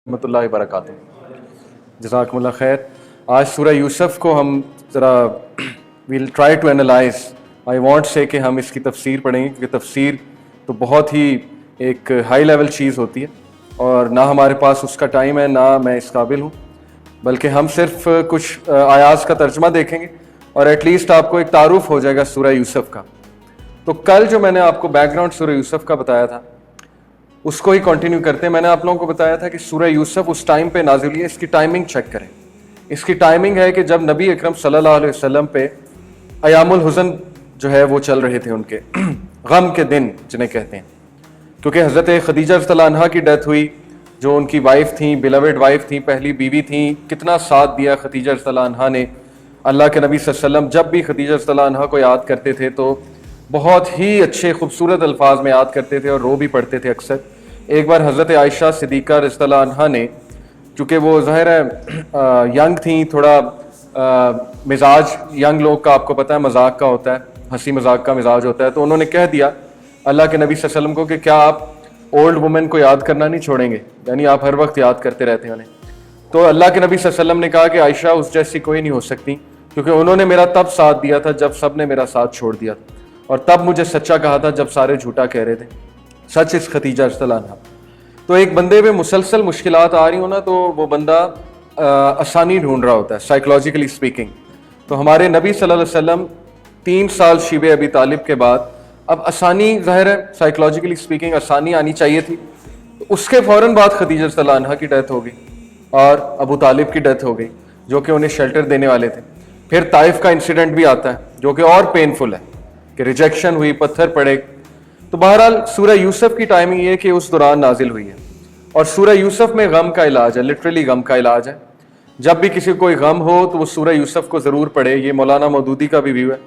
रहमतुल्लाहि वबरकातुहू। जज़ाकुमुल्लाह खैर। आज सूरह यूसुफ को हम ज़रा will try to analyze. I want say कि हम इसकी तफसीर पढ़ेंगे, क्योंकि तफसीर तो बहुत ही एक हाई लेवल चीज़ होती है और ना हमारे पास उसका टाइम है, ना मैं इस काबिल हूँ। बल्कि हम सिर्फ कुछ आयात का तर्जमा देखेंगे और एटलीस्ट आपको एक तारुफ हो जाएगा सूरह यूसुफ का। तो कल जो मैंने आपको बैकग्राउंड सूरह यूसुफ का बताया था उसको ही कंटिन्यू करते हैं। मैंने आप लोगों को बताया था कि सूरह यूसुफ उस टाइम पे नाजिल हुई है। इसकी टाइमिंग चेक करें। इसकी टाइमिंग है कि जब नबी अकरम सल्लल्लाहु अलैहि वसल्लम पे अयामुल हुज़न जो है वो चल रहे थे, उनके गम के दिन जिन्हें कहते हैं, क्योंकि हज़रत खदीजा रज़ियल्लाहु अन्हा की डेथ हुई, जो उनकी वाइफ थी, बिलवेड वाइफ थी, पहली बीवी थी। कितना साथ दिया खदीजा रज़ियल्लाहु अन्हा ने। अल्लाह के नबी सल्लल्लाहु अलैहि वसल्लम जब भी खदीजा रज़ियल्लाहु अन्हा को याद करते थे तो बहुत ही अच्छे खूबसूरत अल्फाज में याद करते थे और रो भी पड़ते थे अक्सर। एक बार हज़रत आयशा सिद्दीक़ा रज़ियल्लाहु अन्हा ने, चूँकि वो ज़ाहिर है यंग थी, थोड़ा मिजाज यंग लोग का आपको पता है मजाक का होता है, हंसी मजाक का मिजाज होता है, तो उन्होंने कह दिया अल्लाह के नबी सल्लल्लाहु अलैहि वसल्लम को कि क्या आप ओल्ड वुमेन को याद करना नहीं छोड़ेंगे, यानी आप हर वक्त याद करते रहते हैं उन्हें। तो अल्लाह के नबी सल्लल्लाहु अलैहि वसल्लम ने कहा कि आयशा उस जैसी कोई नहीं हो सकती, क्योंकि उन्होंने मेरा तब साथ दिया था जब सब ने मेरा साथ छोड़ दिया था, और तब मुझे सच्चा कहा था जब सारे झूठा कह रहे थे। सच इस खदीजा रज़ियल्लाहु अन्हा। तो एक बंदे पे मुसलसल मुश्किलात आ रही हो ना, तो वो बंदा आसानी ढूंढ रहा होता है, साइकोलॉजिकली स्पीकिंग। तो हमारे नबी सल्लल्लाहु अलैहि वसल्लम 3 साल शिबे अबी तालिब के बाद अब आसानी, ज़ाहिर है साइकोलॉजिकली स्पीकिंग आसानी आनी चाहिए थी। तो उसके फ़ौरन बाद खदीजा रज़ियल्लाहु अन्हा की डेथ हो गई और अबू तालिब की डेथ हो गई, जो कि उन्हें शेल्टर देने वाले थे। फिर ताइफ का इंसिडेंट भी आता है जो कि और पेनफुल है, कि रिजेक्शन हुई, पत्थर पड़े। तो बहरहाल सूरह यूसुफ की टाइमिंग ये कि उस दौरान नाजिल हुई है, और सूरह यूसुफ में गम का इलाज है, लिटरली गम का इलाज है। जब भी किसी को कोई गम हो तो वो सूरह यूसुफ को ज़रूर पढ़े। ये मौलाना मौदूदी का भी व्यू है।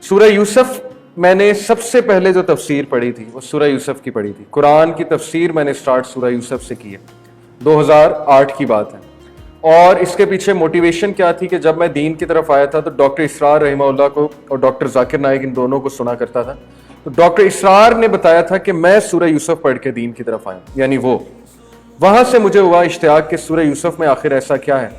सूरह यूसुफ मैंने सबसे पहले जो तफसीर पढ़ी थी वो सूरह यूसुफ की पढ़ी थी। कुरान की तफसीर मैंने स्टार्ट सूरह यूसुफ से की है, 2008 की बात है। और इसके पीछे मोटिवेशन क्या थी कि जब मैं दीन की तरफ आया था तो डॉक्टर इसरार रहमतुल्लाह को और डॉक्टर जाकिर नाइक, इन दोनों को सुना करता था। तो डॉक्टर इसरार ने बताया था कि मैं सूरह यूसुफ पढ़ के दीन की तरफ आया, यानी वो वहां से मुझे हुआ इश्तियाक कि सूरह यूसुफ में आखिर ऐसा क्या है।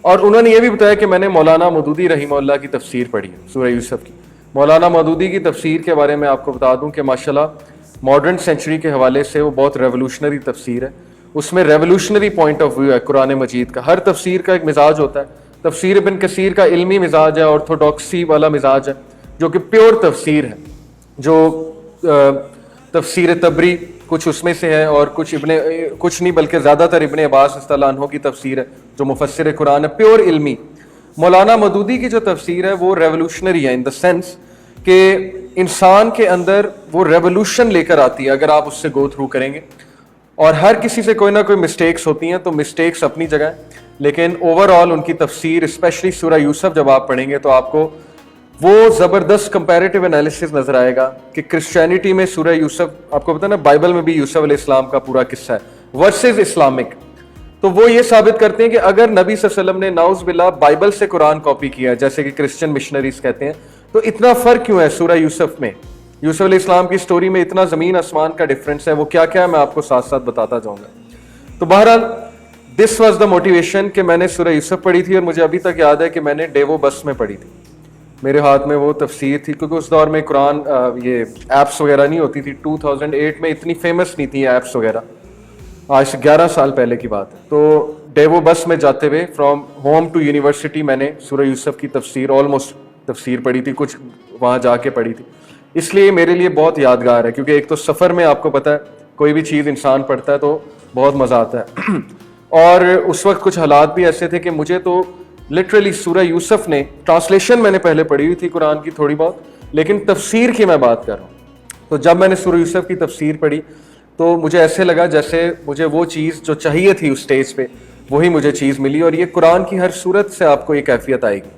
और उन्होंने ये भी बताया कि मैंने मौलाना मौदूदी रहमतुल्लाह की तफसीर पढ़ी है सूरह यूसुफ की। मौलाना मौदूदी की तफसीर के बारे में आपको बता दूं कि माशाल्लाह मॉडर्न सेंचुरी के हवाले से वो बहुत रेवोल्यूशनरी तफसीर है। उसमें रेवोल्यूशनरी पॉइंट ऑफ व्यू है कुरान मजीद का। हर तफसीर का एक मिजाज होता है। तफसीर इब्न कसीर का इल्मी मिजाज है, ऑर्थोडॉक्सी वाला मिजाज है, जो कि प्योर तफसीर है। जो तफसीर तबरी कुछ उसमें से है, और कुछ नहीं बल्कि ज़्यादातर इब्ने अब्बास रज़ियल्लाहु अन्हु की तफसीर है जो मुफस्सिर कुरान है, प्योर इल्मी। मौलाना मदूदी की जो तफसीर है वो रेवोल्यूशनरी है, इन द सेंस कि इंसान के अंदर वो रेवोल्यूशन लेकर आती है अगर आप उससे गो थ्रू करेंगे। और हर किसी से कोई ना कोई मिस्टेक्स होती हैं, तो मिस्टेक्स अपनी जगह है, लेकिन ओवरऑल उनकी तफसीर, स्पेशली सूरह यूसुफ जब आप पढ़ेंगे तो आपको वो ज़बरदस्त कंपैरेटिव एनालिसिस नजर आएगा कि क्रिश्चियनिटी में सूरह यूसुफ, आपको पता है ना बाइबल में भी यूसुफ अलैहिस्सलाम का पूरा किस्सा है वर्सेस इस्लामिक। तो वो ये साबित करते हैं कि अगर नबी सल्लल्लाहु अलैहि वसल्लम ने नाउज़ बिल्लाह बाइबल से कुरान कॉपी किया, जैसे कि क्रिश्चियन मिशनरीज कहते हैं, तो इतना फ़र्क क्यों है सूरह यूसुफ में। यूसुफ अलैहिस्सलाम की स्टोरी में इतना ज़मीन आसमान का डिफरेंस है। वो क्या क्या है मैं आपको साथ साथ बताता जाऊँगा। तो बहरहाल दिस वॉज द मोटिवेशन कि मैंने सूरह यूसुफ पढ़ी थी, और मुझे अभी तक याद है कि मैंने डेवो बस में पढ़ी थी। मेरे हाथ में वो तफसीर थी, क्योंकि उस दौर में कुरान ये ऐप्स वगैरह नहीं होती थी। 2008 में इतनी फेमस नहीं थी ऐप्स वगैरह, आज से 11 साल पहले की बात है। तो डेवो बस में जाते हुए फ्रॉम होम टू यूनिवर्सिटी मैंने सूरह यूसुफ की तफसीर, ऑलमोस्ट तफसीर पढ़ी थी, कुछ वहाँ जाके पढ़ी थी। इसलिए मेरे लिए बहुत यादगार है, क्योंकि एक तो सफ़र में आपको पता है कोई भी चीज़ इंसान पढ़ता है तो बहुत मज़ा आता है। और उस वक्त कुछ हालात भी ऐसे थे कि मुझे तो लिटरली सूरह यूसुफ ने, ट्रांसलेशन मैंने पहले पढ़ी हुई थी कुरान की थोड़ी बहुत, लेकिन तफसीर की मैं बात कर रहा हूँ। तो जब मैंने सूरह यूसुफ की तफसीर पढ़ी तो मुझे ऐसे लगा जैसे मुझे वो चीज़ जो चाहिए थी उस स्टेज पे वही मुझे चीज़ मिली। और ये कुरान की हर सूरत से आपको ये कैफियत आएगी।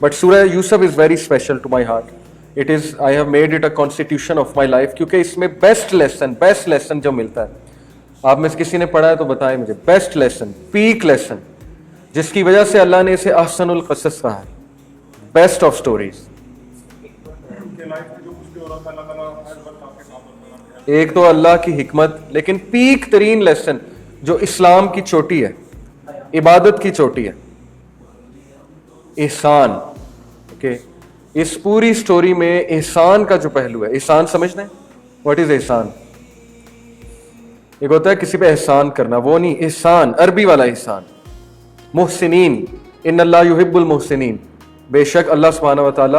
बट Surah Yusuf is very special to my heart. It is, I have made it a constitution of my life, क्योंकि इसमें बेस्ट लेसन जो मिलता है, आप में से किसी ने पढ़ा है तो बताएं मुझे, बेस्ट लेसन, पीक लेसन, जिसकी वजह से अल्लाह ने इसे अहसनुल क़सस कहा है, बेस्ट ऑफ स्टोरीज। एक तो अल्लाह की हिकमत, लेकिन पीक तरीन लेसन جو اسلام کی چوٹی ہے, عبادت کی چوٹی ہے, احسان. اوکے, اس پوری سٹوری میں احسان کا جو پہلو ہے, احسان سمجھتے ہیں واٹ از احسان؟ ایک ہوتا ہے کسی پہ احسان کرنا, وہ نہیں, احسان عربی والا احسان. محسنین, ان اللہ یحب المحسنین, بے شک اللہ سبحانہ و تعالی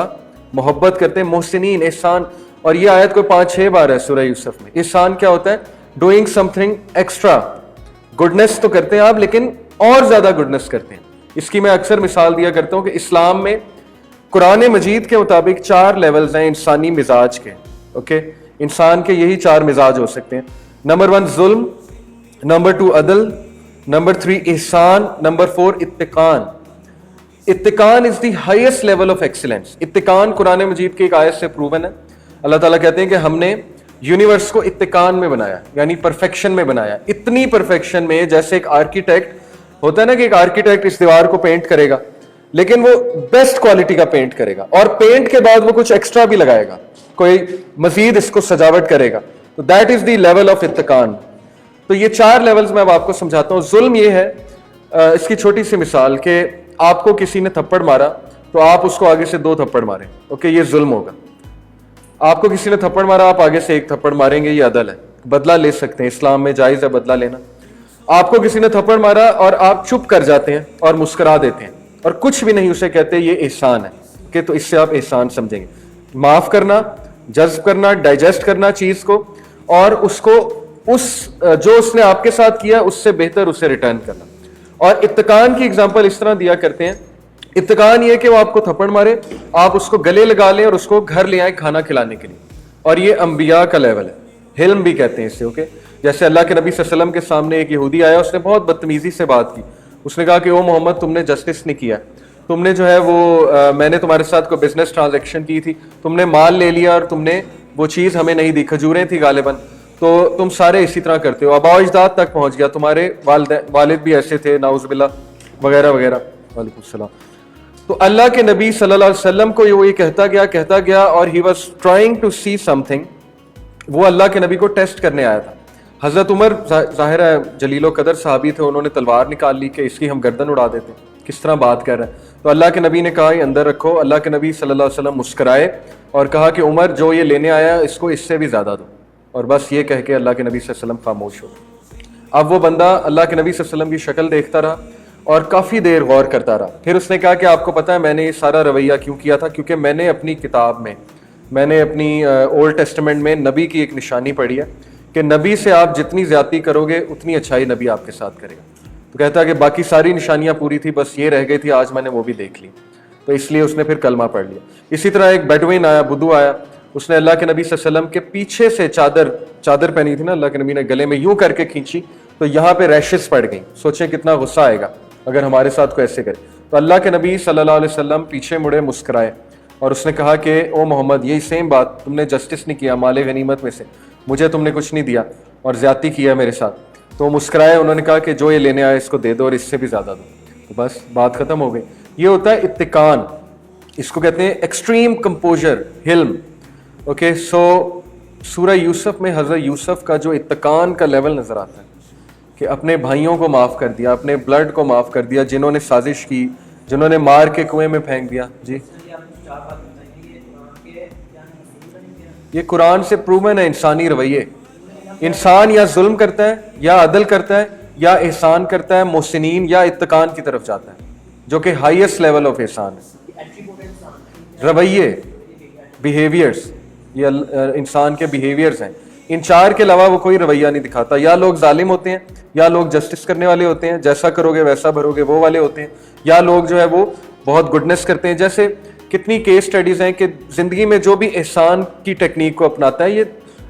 محبت کرتے ہیں محسنین, احسان. اور یہ آیت کوئی 5-6 بار ہے سورہ یوسف میں. احسان کیا ہوتا ہے؟ Doing some thing extra. Goodness تو کرتے ہیں آپ, لیکن اور زیادہ گڈنس کرتے ہیں. اس کی میں اکثر مثال دیا کرتا ہوں کہ اسلام میں قرآن مجید کے مطابق 4 لیولز ہیں انسانی مزاج کے. اوکے, انسان کے یہی 4 مزاج ہو سکتے ہیں. نمبر 1 ظلم, نمبر 2 عدل, نمبر 3 احسان, نمبر 4 اتقان. اتقان is the highest level of excellence. اتقان قرآن مجید کی ایک آیت سے پروون ہے. اللہ تعالیٰ کہتے ہیں کہ ہم نے یونیورس کو اتقان میں بنایا, یعنی پرفیکشن میں بنایا. اتنی پرفیکشن میں جیسے ایک آرکیٹیکٹ ہوتا ہے نا کہ ایک آرکیٹیکٹ اس دیوار کو پینٹ کرے گا, لیکن وہ بیسٹ کوالٹی کا پینٹ کرے گا, اور پینٹ کے بعد وہ کچھ ایکسٹرا بھی لگائے گا, کوئی مزید اس کو سجاوٹ کرے گا. تو that is the level of اتقان. تو یہ 4 لیولز میں اب آپ کو سمجھاتا ہوں. ظلم یہ ہے, اس کی چھوٹی سی مثال کہ آپ کو کسی نے تھپڑ مارا تو آپ اس کو آگے سے 2 تھپڑ ماریں. اوکے, یہ ظلم ہوگا. آپ کو کسی نے تھپڑ مارا, آپ آگے سے 1 تھپڑ ماریں گے, یہ عدل ہے. بدلہ لے سکتے ہیں, اسلام میں جائز ہے بدلہ لینا. آپ کو کسی نے تھپڑ مارا اور آپ چپ کر جاتے ہیں اور مسکرا دیتے ہیں اور کچھ بھی نہیں اسے کہتے, یہ احسان ہے. کہ تو اس سے آپ احسان سمجھیں گے. معاف کرنا, جذب کرنا, ڈائجسٹ کرنا چیز کو, اور اس کو جو اس نے آپ کے ساتھ کیا اس سے بہتر اسے ریٹرن کرنا. اور اتقان کی اگزامپل اس طرح دیا کرتے ہیں. اتقان یہ کہ وہ آپ کو تھپڑ مارے, آپ اس کو گلے لگا لیں اور اس کو گھر لے آئیں کھانا کھلانے کے لیے. اور یہ انبیاء کا لیول ہے, حلم بھی کہتے ہیں اسے. اوکے, جیسے اللہ کے نبی صلی اللہ علیہ وسلم کے سامنے ایک یہودی آیا, اس نے بہت بدتمیزی سے بات کی. اس نے کہا کہ او محمد, تم نے جسٹس نہیں کیا, تم نے جو ہے وہ میں نے تمہارے ساتھ کوئی بزنس ٹرانزیکشن کی تھی, تم نے مال لے لیا اور تم نے وہ چیز ہمیں نہیں دی, کھجوریں تھی غالباً, تو تم سارے اسی طرح کرتے ہو. آباء و اجداد تک پہنچ گیا, تمہارے والد بھی ایسے تھے, نعوذ باللہ وغیرہ وغیرہ. وعلیکم السلام. تو اللہ کے نبی صلی اللہ علیہ وسلم کو وہ یہ کہتا گیا اور he was trying to see something. وہ اللہ کے نبی کو ٹیسٹ کرنے آیا تھا. حضرت عمر ظاہر ہے جلیل و قدر صحابی تھے, انہوں نے تلوار نکال لی کہ اس کی ہم گردن اڑا دیتے, کس طرح بات کر رہے ہیں. تو اللہ کے نبی نے کہا یہ اندر رکھو. اللہ کے نبی صلی اللہ علیہ وسلم مسکرائے اور کہا کہ عمر, جو یہ لینے آیا اس کو اس سے بھی زیادہ دو. اور بس یہ کہہ کے اللہ کے نبی صلی اللہ علیہ وسلم خاموش ہو. اب وہ بندہ اللہ کے نبی صلی اللہ علیہ وسلم کی شکل دیکھتا رہا اور کافی دیر غور کرتا رہا. پھر اس نے کہا کہ آپ کو پتہ ہے میں نے یہ سارا رویہ کیوں کیا تھا؟ کیونکہ میں نے اپنی کتاب میں, میں نے اپنی اولڈ ٹیسٹمنٹ میں نبی کی ایک نشانی پڑھی ہے کہ نبی سے آپ جتنی زیادتی کرو گے اتنی اچھائی نبی آپ کے ساتھ کرے گا. تو کہتا ہے کہ باقی ساری نشانیاں پوری تھی, بس یہ رہ گئی تھی, آج میں نے وہ بھی دیکھ لی. تو اس لیے اس نے پھر کلمہ پڑھ لیا. اسی طرح ایک بیڈوین آیا, بدو آیا, اس نے اللہ کے نبی صلی اللہ علیہ وسلم کے پیچھے سے چادر پہنی تھی نا, اللہ کے نبی نے گلے میں یوں کر کے کھینچی تو یہاں پہ ریشز پڑ گئیں. سوچیں کتنا غصہ آئے گا اگر ہمارے ساتھ کوئی ایسے کرے. تو اللہ کے نبی صلی اللہ علیہ وسلم پیچھے مڑے, مسکرائے اور اس نے کہا کہ او محمد, یہی سیم بات, تم نے جسٹس نہیں کیا مال غنیمت میں سے, مجھے تم نے کچھ نہیں دیا اور زیادتی کیا میرے ساتھ. تو وہ مسکرائے, انہوں نے کہا کہ جو یہ لینے آئے اس کو دے دو اور اس سے بھی زیادہ دو. تو بس بات ختم ہو گئی. یہ ہوتا ہے اتقان, اس کو کہتے ہیں ایکسٹریم کمپوزر, حلم. اوکے, سو سورہ یوسف میں حضرت یوسف کا جو اتقان کا لیول نظر آتا ہے کہ اپنے بھائیوں کو معاف کر دیا, اپنے بلڈ کو معاف کر دیا, جنہوں نے سازش کی, جنہوں نے مار کے کنویں میں پھینک دیا. جی, یہ قرآن سے پروون ہے انسانی رویے. انسان یا ظلم کرتا ہے یا عدل کرتا ہے یا احسان کرتا ہے, محسنین یا اتقان کی طرف جاتا ہے, جو کہ ہائیسٹ لیول آف احسان ہے. رویے, بیہیویئرز, یہ انسان کے بیہیویئرز ہیں. ان 4 کے علاوہ وہ کوئی رویہ نہیں دکھاتا. یا لوگ ظالم ہوتے ہیں, یا لوگ جسٹس کرنے والے ہوتے ہیں, جیسا کرو گے ویسا بھرو گے وہ والے ہوتے ہیں, یا لوگ جو ہے وہ بہت گڈنس کرتے ہیں. جیسے کتنی کیس سٹڈیز ہیں کہ زندگی میں جو بھی احسان کی ٹیکنیک کو اپناتا ہے, یہ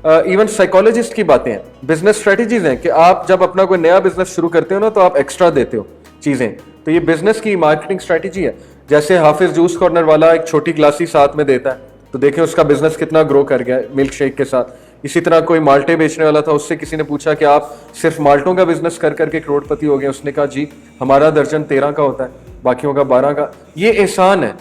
ایون سائیکالوجسٹ کی باتیں ہیں, بزنس اسٹریٹجیز ہیں کہ آپ جب اپنا کوئی نیا بزنس شروع کرتے ہو نا تو آپ ایکسٹرا دیتے ہو چیزیں. تو یہ بزنس کی مارکیٹنگ اسٹریٹجی ہے. جیسے حافظ جوس کارنر والا ایک چھوٹی گلاسی ساتھ میں دیتا ہے, تو دیکھیں اس کا بزنس کتنا گرو کر گیا ملک شیک کے ساتھ. اسی طرح کوئی مالٹے بیچنے والا تھا, اس سے کسی نے پوچھا کہ آپ صرف مالٹوں کا بزنس کر کر کے کروڑ پتی ہو گئے. اس نے کہا جی ہمارا درجن 13 کا ہوتا ہے, باقیوں کا 12 کا. یہ احسان ہے.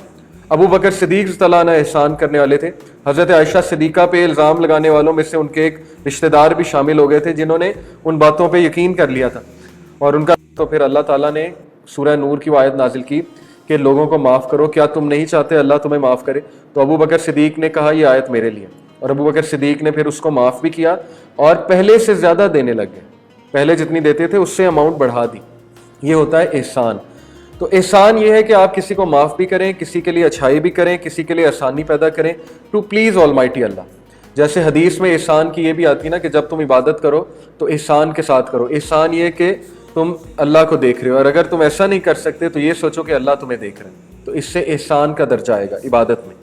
ابو بکر صدیق رضی اللہ عنہ احسان کرنے والے تھے. حضرت عائشہ صدیقہ پہ الزام لگانے والوں میں سے ان کے ایک رشتہ دار بھی شامل ہو گئے تھے جنہوں نے ان باتوں پہ یقین کر لیا تھا. और उनका तो फिर अल्लाह ताला ने सूरह नूर की वो आयत नाजिल की कि लोगों को माफ़ करो, क्या तुम नहीं चाहते अल्लाह तुम्हें माफ़ करे? तो अबू बकर सिद्दीक ने कहा ये आयत मेरे लिए, और अबू बकर सिद्दीक ने फिर उसको माफ़ भी किया और पहले से ज़्यादा देने लग गए, पहले जितनी देते थे उससे अमाउंट बढ़ा दी। ये होता है एहसान। तो एहसान ये है कि आप किसी को माफ़ भी करें, किसी के लिए अच्छाई भी करें, किसी के लिए आसानी पैदा करें, टू प्लीज़ ऑलमाइटी अल्लाह। जैसे हदीस में एहसान की ये भी आती है ना कि जब तुम इबादत करो तो एहसान के साथ करो। एहसान ये कि तुम अल्लाह को देख रहे हो, और अगर तुम ऐसा नहीं कर सकते तो ये सोचो कि अल्लाह तुम्हें देख रहे हैं, तो इससे एहसान का दर्जा आएगा इबादत में।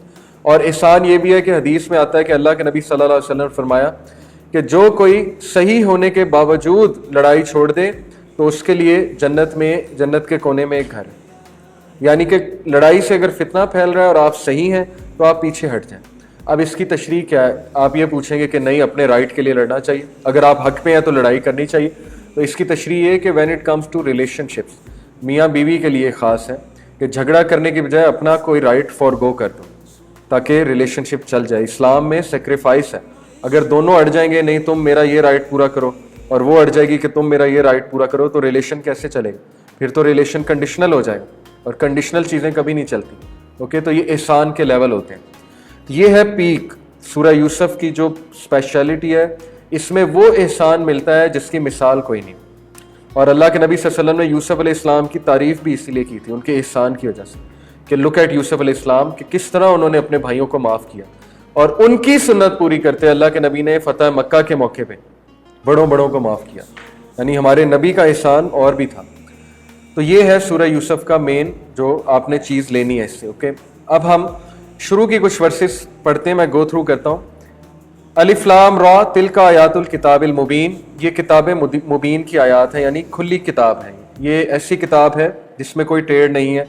और एहसान ये भी है कि हदीस में आता है कि अल्लाह के नबी सल्लल्लाहु अलैहि वसल्लम ने फरमाया कि जो कोई सही होने के बावजूद लड़ाई छोड़ दे तो उसके लिए जन्नत के कोने में एक घर है। यानी कि लड़ाई से अगर फितना फैल रहा है और आप सही हैं तो आप पीछे हट जाएं। अब इसकी तशरीह क्या है? आप ये पूछेंगे कि नहीं, अपने राइट के लिए लड़ना चाहिए, अगर आप हक पे हैं तो लड़ाई करनी चाहिए। तो इसकी तशरीह ये कि when it comes to relationships, मियाँ बीवी के लिए ख़ास है कि झगड़ा करने की बजाय अपना कोई राइट फॉरगो कर दो ताकि रिलेशनशिप चल जाए। इस्लाम में सेक्रीफाइस है, अगर दोनों अड़ जाएंगे, नहीं तुम मेरा ये राइट पूरा करो, और वो अड़ जाएगी कि तुम मेरा ये राइट पूरा करो, तो रिलेशन कैसे चलेगा? फिर तो रिलेशन कंडीशनल हो जाएगा, और कंडीशनल चीज़ें कभी नहीं चलती। ओके, तो ये एहसान के लेवल होते हैं। ये है पीक सूरह यूसुफ की जो स्पेशलिटी है, इसमें वो एहसान मिलता है जिसकी मिसाल कोई नहीं। और अल्लाह के नबी सल्लल्लाहु अलैहि वसल्लम ने यूसुफ अलैहिस्सलाम की तारीफ़ भी इसीलिए की थी, उनके एहसान की वजह से, कि लुक एट यूसुफ अलैहिस्सलाम कि किस तरह उन्होंने अपने भाइयों को माफ़ किया, और उनकी सुन्नत पूरी करते अल्लाह के नबी ने फतह मक्का के मौके पे बड़ों को माफ़ किया। यानी हमारे नबी का एहसान और भी था। तो ये है सूरह यूसुफ का मेन जो आपने चीज़ लेनी है इससे। ओके, अब हम शुरू की कुछ वर्सेस पढ़ते हैं, मैं गो थ्रू करता हूँ। अलिफ लाम रा तिलका आयातुल किताबिल मुबीन, ये किताब मुबीन की आयात है, यानी खुली किताब है। ये ऐसी किताब है जिसमें कोई टेढ़ नहीं है।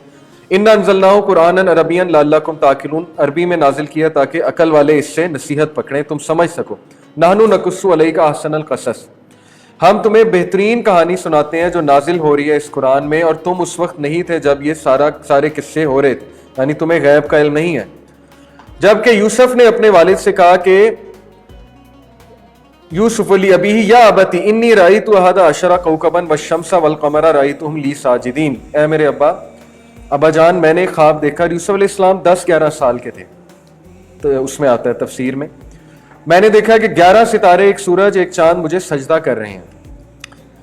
इन्ना अंज़लनाहु कुरानन अरबियन लअल्लकुम ताकिलून, अरबी में नाजिल किया ताकि अकल वाले इससे नसीहत पकड़ें, तुम समझ सको। नहनु नकुस्सु अलैका अहसनल क़सस, हम तुम्हें बेहतरीन कहानी सुनाते हैं जो नाजिल हो रही है इस कुरान में, और तुम उस वक्त नहीं थे जब ये सारे किस्से हो रहे थे, यानी तुम्हें गैब का इल्म नहीं है। जबकि यूसुफ ने अपने वालिद से कहा कि यूसुफ ली अबीही या अबती इन्नी राइतु अहदा अशरा कौकबन वश्शम्सा वल क़मरा राइतुहुम ली साजिदीन, ए मेरे अब्बा जान, मैंने ख्वाब देखा। यूसुफ अलैहिस्सलाम 10-11 साल के थे, तो उसमें आता है तफसीर में, मैंने देखा कि 11 सितारे, एक सूरज, एक चांद मुझे सजदा कर रहे हैं।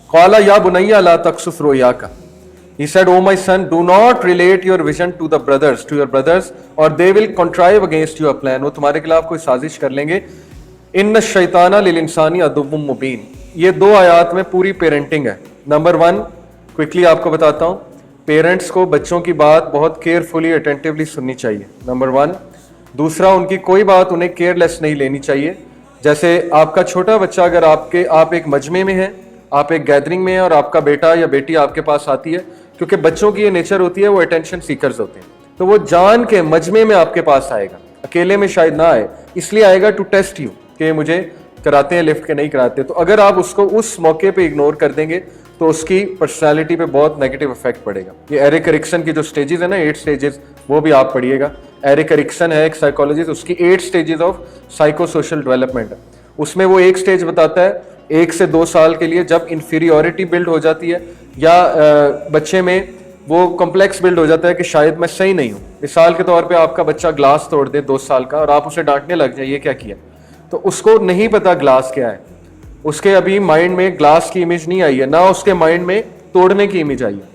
क़ाला या बुनैया ला तक़सुस रुयाका, he said, oh my son, do not relate your vision to your brothers or they will contrive against your plan, वो तुम्हारे खिलाफ कोई साजिश कर लेंगे। इन्न शैताना लिल इंसानी अदुव्वुम मुबीन, ये 2 आयात में पूरी पेरेंटिंग है। नंबर 1 क्विकली आपको बताता हूँ, पेरेंट्स को बच्चों की बात बहुत केयरफुली अटेंटिवली सुननी चाहिए, नंबर 1। दूसरा, उनकी कोई बात उन्हें केयरलेस नहीं लेनी चाहिए। जैसे आपका छोटा बच्चा, अगर आप एक मजमे में हैं, आप एक गैदरिंग में हैं, और आपका बेटा या बेटी आपके पास आती है, क्योंकि बच्चों की ये नेचर होती है, वो अटेंशन सीकर्स होते हैं, तो वो जान के मजमे में आपके पास आएगा, अकेले में शायद ना आए, इसलिए आएगा टू टेस्ट यू कि मुझे कराते हैं लिफ्ट के नहीं कराते। तो अगर आप उसको उस मौके पे इग्नोर कर देंगे तो उसकी पर्सनालिटी पे बहुत नेगेटिव इफेक्ट पड़ेगा। ये एरिक एरिक्सन की जो स्टेजेस है ना, 8 स्टेजेस, वो भी आप पढ़िएगा। एरिक एरिक्सन है एक साइकोलॉजिस्ट, उसकी 8 stages of psycho social development है। उसमें वो एक स्टेज बताता है 1 से 2 साल के लिए, जब इन्फीरियोरिटी बिल्ड हो जाती है या बच्चे में वो कॉम्प्लेक्स बिल्ड हो जाता है कि शायद मैं सही नहीं हूँ। मिसाल के तौर पे आपका बच्चा ग्लास तोड़ दे 2 साल का, और आप उसे डांटने लग जाए, ये क्या किया, तो उसको नहीं पता ग्लास क्या है, उसके अभी माइंड में ग्लास की इमेज नहीं आई है, ना उसके माइंड में तोड़ने की इमेज आई है।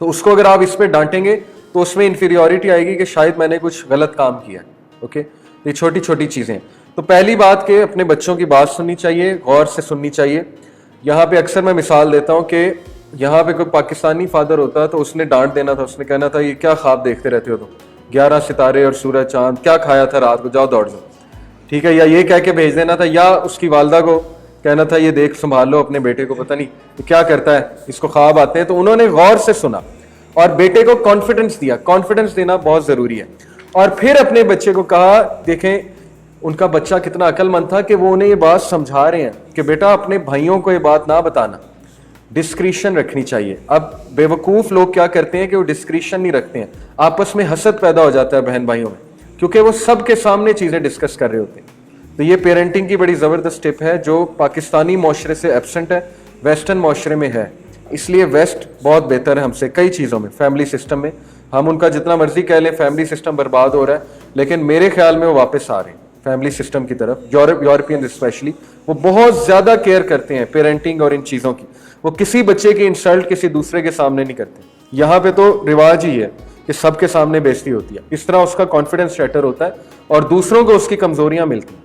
तो उसको अगर आप इस पर डांटेंगे तो उसमें इन्फीरियोरिटी आएगी कि शायद मैंने कुछ गलत काम किया। ओके, ये छोटी छोटी चीज़ें। तो पहली बात कि अपने बच्चों की बात सुननी चाहिए, गौर से सुननी चाहिए। यहाँ पे अक्सर मैं मिसाल देता हूँ कि यहाँ पे कोई पाकिस्तानी फादर होता तो उसने डांट देना था, उसने कहना था ये क्या ख्वाब देखते रहते हो तुम, 11 सितारे और सूरज चांद, क्या खाया था रात को, जाओ दौड़ जाओ, ठीक है। या ये कह के भेज देना था, या उसकी वालदा को कहना था ये देख संभाल लो अपने बेटे को, पता नहीं तो क्या करता है, इसको ख्वाब आते हैं। तो उन्होंने गौर से सुना और बेटे को कॉन्फिडेंस दिया। कॉन्फिडेंस देना बहुत ज़रूरी है। और फिर अपने बच्चे को कहा, देखें उनका बच्चा कितना अक्लमंद था कि वो उन्हें ये बात समझा रहे हैं कि बेटा अपने भाइयों को ये बात ना बताना, डिस्क्रिशन रखनी चाहिए। अब बेवकूफ़ लोग क्या करते हैं कि वो डिस्क्रिशन नहीं रखते हैं, आपस में हसद पैदा हो जाता है बहन भाइयों में, क्योंकि वो सबके सामने चीज़ें डिस्कस कर रहे होते हैं। तो ये पेरेंटिंग की बड़ी ज़बरदस्त टिप है जो पाकिस्तानी माशरे से एब्सेंट है, वेस्टर्न माशरे में है। इसलिए वेस्ट बहुत बेहतर है हमसे कई चीज़ों में, फैमिली सिस्टम में। हम उनका जितना मर्जी कह लें फैमिली सिस्टम बर्बाद हो रहा है, लेकिन मेरे ख्याल में वो वापस आ रहे हैं फैमिली सिस्टम की तरफ। यूरोपियन स्पेशली वो बहुत ज़्यादा केयर करते हैं पेरेंटिंग और इन चीज़ों की। वो किसी बच्चे की इंसल्ट किसी दूसरे के सामने नहीं करते। यहाँ पे तो रिवाज ही है कि सबके सामने बेइज्जती होती है, इस तरह उसका कॉन्फिडेंस शैटर होता है और दूसरों को उसकी कमजोरियां मिलती हैं।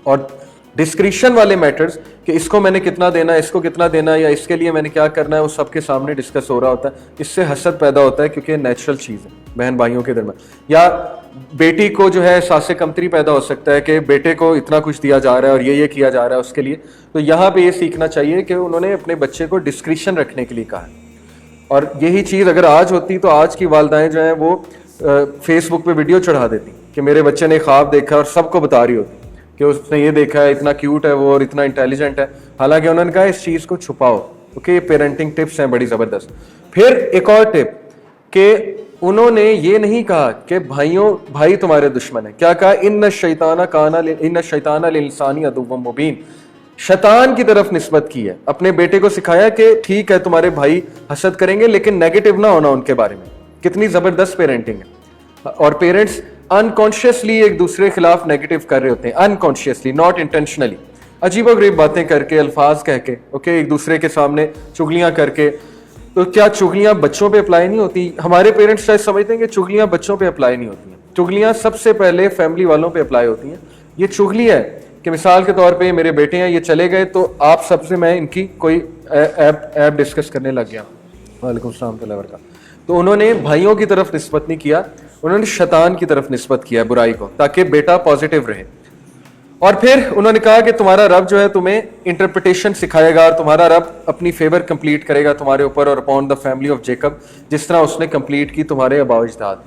और डिस्क्रिप्शन वाले मैटर्स कि इसको मैंने कितना देना है, इसको कितना देना है, या इसके लिए मैंने क्या करना है, वो सबके सामने डिस्कस हो रहा होता है। इससे हसद पैदा होता है क्योंकि नेचुरल चीज़ है बहन भाइयों के दरमियान। या बेटी को जो है सासे कमतरी पैदा हो सकता है कि बेटे को इतना कुछ दिया जा रहा है और ये किया जा रहा है उसके लिए। तो यहाँ पे ये सीखना चाहिए कि उन्होंने अपने बच्चे को डिस्क्रिप्शन रखने के लिए कहा है। और यही चीज़ अगर आज होती तो आज की वालदाएं जो हैं वो फेसबुक पे वीडियो चढ़ा देती कि मेरे बच्चे ने ख्वाब देखा और सबको बता रही होती कि उसने ये देखा है, इतना क्यूट है वो और इतना इंटेलिजेंट है। हालांकि उन्होंने कहा इस चीज़ को छुपाओ। ओके, पेरेंटिंग टिप्स हैं बड़ी ज़बरदस्त। फिर एक और टिप कि उन्होंने ये नहीं कहा कि भाई तुम्हारे दुश्मन है। क्या कहा? इन्न शैताना लिल्इंसानी अदुव्वुम मुबीन। शैतान की तरफ निस्बत की है। अपने बेटे को सिखाया कि ठीक है तुम्हारे भाई हसद करेंगे लेकिन नेगेटिव ना होना उनके बारे में। कितनी ज़बरदस्त पेरेंटिंग है। और पेरेंट्स अनकॉन्शियसली एक दूसरे के खिलाफ नेगेटिव कर रहे होते हैं, अनकॉन्शियसली, नॉट इंटेंशनली, अजीबोगरीब बातें करके, अल्फाज कह के, ओके, एक दूसरे के सामने चुगलियां करके। तो क्या चुगलियां बच्चों पे अप्लाई नहीं होती? हमारे पेरेंट्स शायद समझते हैं कि चुगलियां बच्चों पे अप्लाई नहीं होती हैं। चुगलियां सबसे पहले फैमिली वालों पे अप्लाई होती हैं। ये चुगली है कि मिसाल के तौर पे मेरे बेटे हैं, ये चले गए तो आप सबसे मैं इनकी कोई ऐप डिस्कस करने लग गया। वालेकुम सलाम वबरकातुहू। तो उन्होंने भाइयों की तरफ निस्बत नहीं किया, उन्होंने शैतान की तरफ निस्बत किया बुराई को, ताकि बेटा पॉजिटिव रहे। और फिर उन्होंने कहा कि तुम्हारा रब जो है तुम्हें इंटरप्रिटेशन सिखाएगा और तुम्हारा रब अपनी फेवर कंप्लीट करेगा तुम्हारे ऊपर और upon the family of Jacob, जिस तरह उसने कंप्लीट की तुम्हारे आबाओ अजदाद।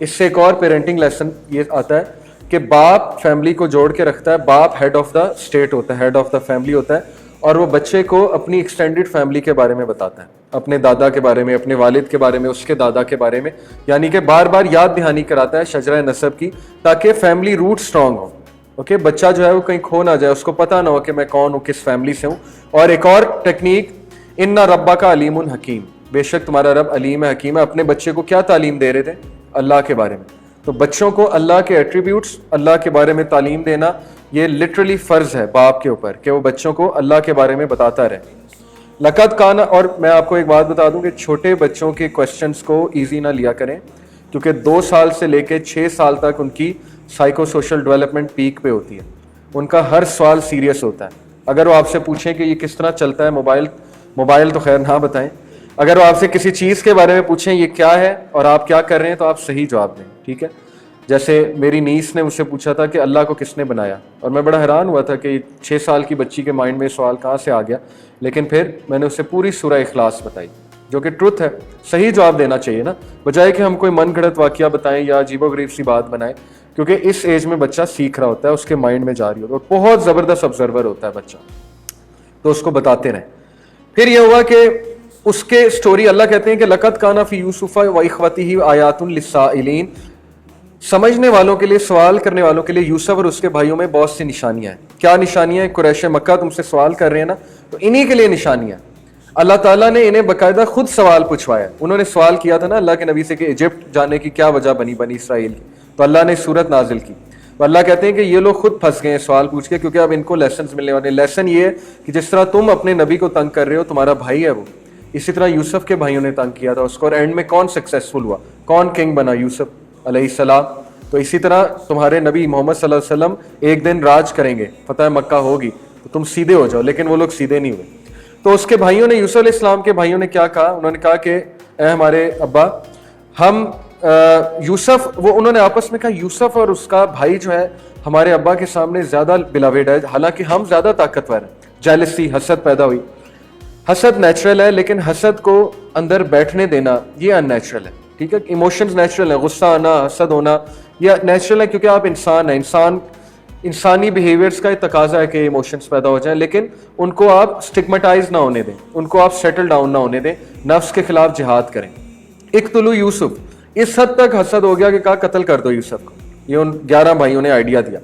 इससे एक और पेरेंटिंग लेसन ये आता है कि बाप फैमिली को जोड़ के रखता है। बाप हेड ऑफ द स्टेट होता है, हेड ऑफ द फैमिली होता है, और वो बच्चे को अपनी एक्सटेंडेड फैमिली के बारे में बताता है, अपने दादा के बारे में, अपने वालिद के बारे में, उसके दादा के बारे में, यानी कि बार बार याद दहानी कराता है शजरा नसब की, ताकि फैमिली रूट स्ट्रांग हो। ओके, बच्चा जो है वो कहीं खो ना जाए, उसको पता ना हो कि मैं कौन हूँ, किस फैमिली से हूँ। और एक और टेक्निक, इन्ना रब्बा का अलीमुन हकीम, बेशक तुम्हारा रब अलीम है, हकीम है। अपने बच्चे को क्या तालीम दे रहे थे? अल्लाह के बारे में। तो बच्चों को अल्लाह के एट्रीब्यूट्स, अल्लाह के बारे में तालीम देना, ये लिटरली फ़र्ज है बाप के ऊपर कि वो बच्चों को अल्लाह के बारे में बताता रहे। लक़द काना, और मैं आपको एक बात बता दूं कि छोटे बच्चों के क्वेश्चंस को ईजी ना लिया करें, क्योंकि 2 साल से लेकर 6 साल तक उनकी साइको सोशल डेवलपमेंट पीक पे होती है। उनका हर सवाल सीरियस होता है। अगर वो आपसे पूछें कि ये किस तरह चलता है मोबाइल तो खैर ना बताएं। अगर वो आपसे किसी चीज़ के बारे में पूछें ये क्या है और आप क्या कर रहे हैं, तो आप सही जवाब दें, ठीक है। जैसे मेरी नीस ने मुझसे पूछा था कि अल्लाह को किसने बनाया, और मैं बड़ा हैरान हुआ था कि 6 साल की बच्ची के माइंड में सवाल कहाँ से आ गया। लेकिन फिर मैंने उसे पूरी सूरह इखलास बताई, जो कि ट्रुथ है। सही जवाब देना चाहिए ना, बजाय कि हम कोई मन गढ़ंत वाक़या बताएं या अजीबोगरीब सी बात बनाएं, क्योंकि इस एज में बच्चा सीख रहा होता है, उसके माइंड में जा रही होती है, और बहुत ज़बरदस्त ऑब्जर्वर होता है बच्चा, तो उसको बताते रहें। फिर यह हुआ कि उसके स्टोरी, अल्लाह कहते हैं कि लक़द काना फ़ी यूसुफ़ व इख़्वतिही आयातुन लिस्साइलीन, समझने वालों के लिए, सवाल करने वालों के लिए यूसुफ और उसके भाइयों में बहुत सी निशानियां हैं। क्या निशानियां हैं? कुरैश मक्का तुमसे सवाल कर रहे हैं ना, तो इन्हीं के लिए निशानियां। अल्लाह ताला ने इन्हें बाकायदा खुद सवाल पूछवाया। उन्होंने सवाल किया था ना अल्लाह के नबी से कि इजिप्ट जाने की क्या वजह बनी बनी इसराइल की, तो अल्लाह ने सूरत नाजिल की। तो अल्लाह कहते हैं कि ये लोग खुद फंस गए हैं सवाल पूछ के, क्योंकि अब इनको लेसन मिलने वाले। लेसन ये है कि जिस तरह तुम अपने नबी को तंग कर रहे हो, तुम्हारा भाई है वो, इसी तरह यूसुफ के भाइयों ने तंग किया था उसको, और एंड में कौन सक्सेसफुल हुआ, कौन किंग बना? यूसुफ अलैहिस्सलाम। तो इसी तरह तुम्हारे नबी मोहम्मद सल्लल्लाहु अलैहि वसल्लम एक दिन राज करेंगे, फतह मक्का होगी, तो तुम सीधे हो जाओ। लेकिन वो लोग सीधे नहीं हुए। तो उसके भाइयों ने, यूसुफ अलैहिस्सलाम के भाइयों ने क्या कहा? उन्होंने कहा कि ए हमारे अब्बा, हम यूसुफ, वो उन्होंने आपस में कहा यूसुफ और उसका भाई जो है हमारे अब्बा के सामने ज़्यादा बिलावेड है, हालांकि हम ज़्यादा ताकतवर हैं। जेलसी, हसद पैदा हुई। हसद नेचुरल है, लेकिन हसद को अंदर बैठने देना ये अननेचुरल है, ठीक है। इमोशंस नेचुरल है, गुस्सा आना, हसद होना, यह नेचुरल है, क्योंकि आप इंसान हैं। इंसानी बिहेवियर्स का तकाजा है कि इमोशंस पैदा हो जाएं, लेकिन उनको आप स्टिग्मेटाइज ना होने दें, उनको आप सेटल डाउन ना होने दें, नफ्स के खिलाफ जिहाद करें। इक्तुलू यूसुफ, इस हद तक हसद हो गया कि कहा कत्ल कर दो यूसुफ को। ये उन 11 भाइयों ने आइडिया दिया,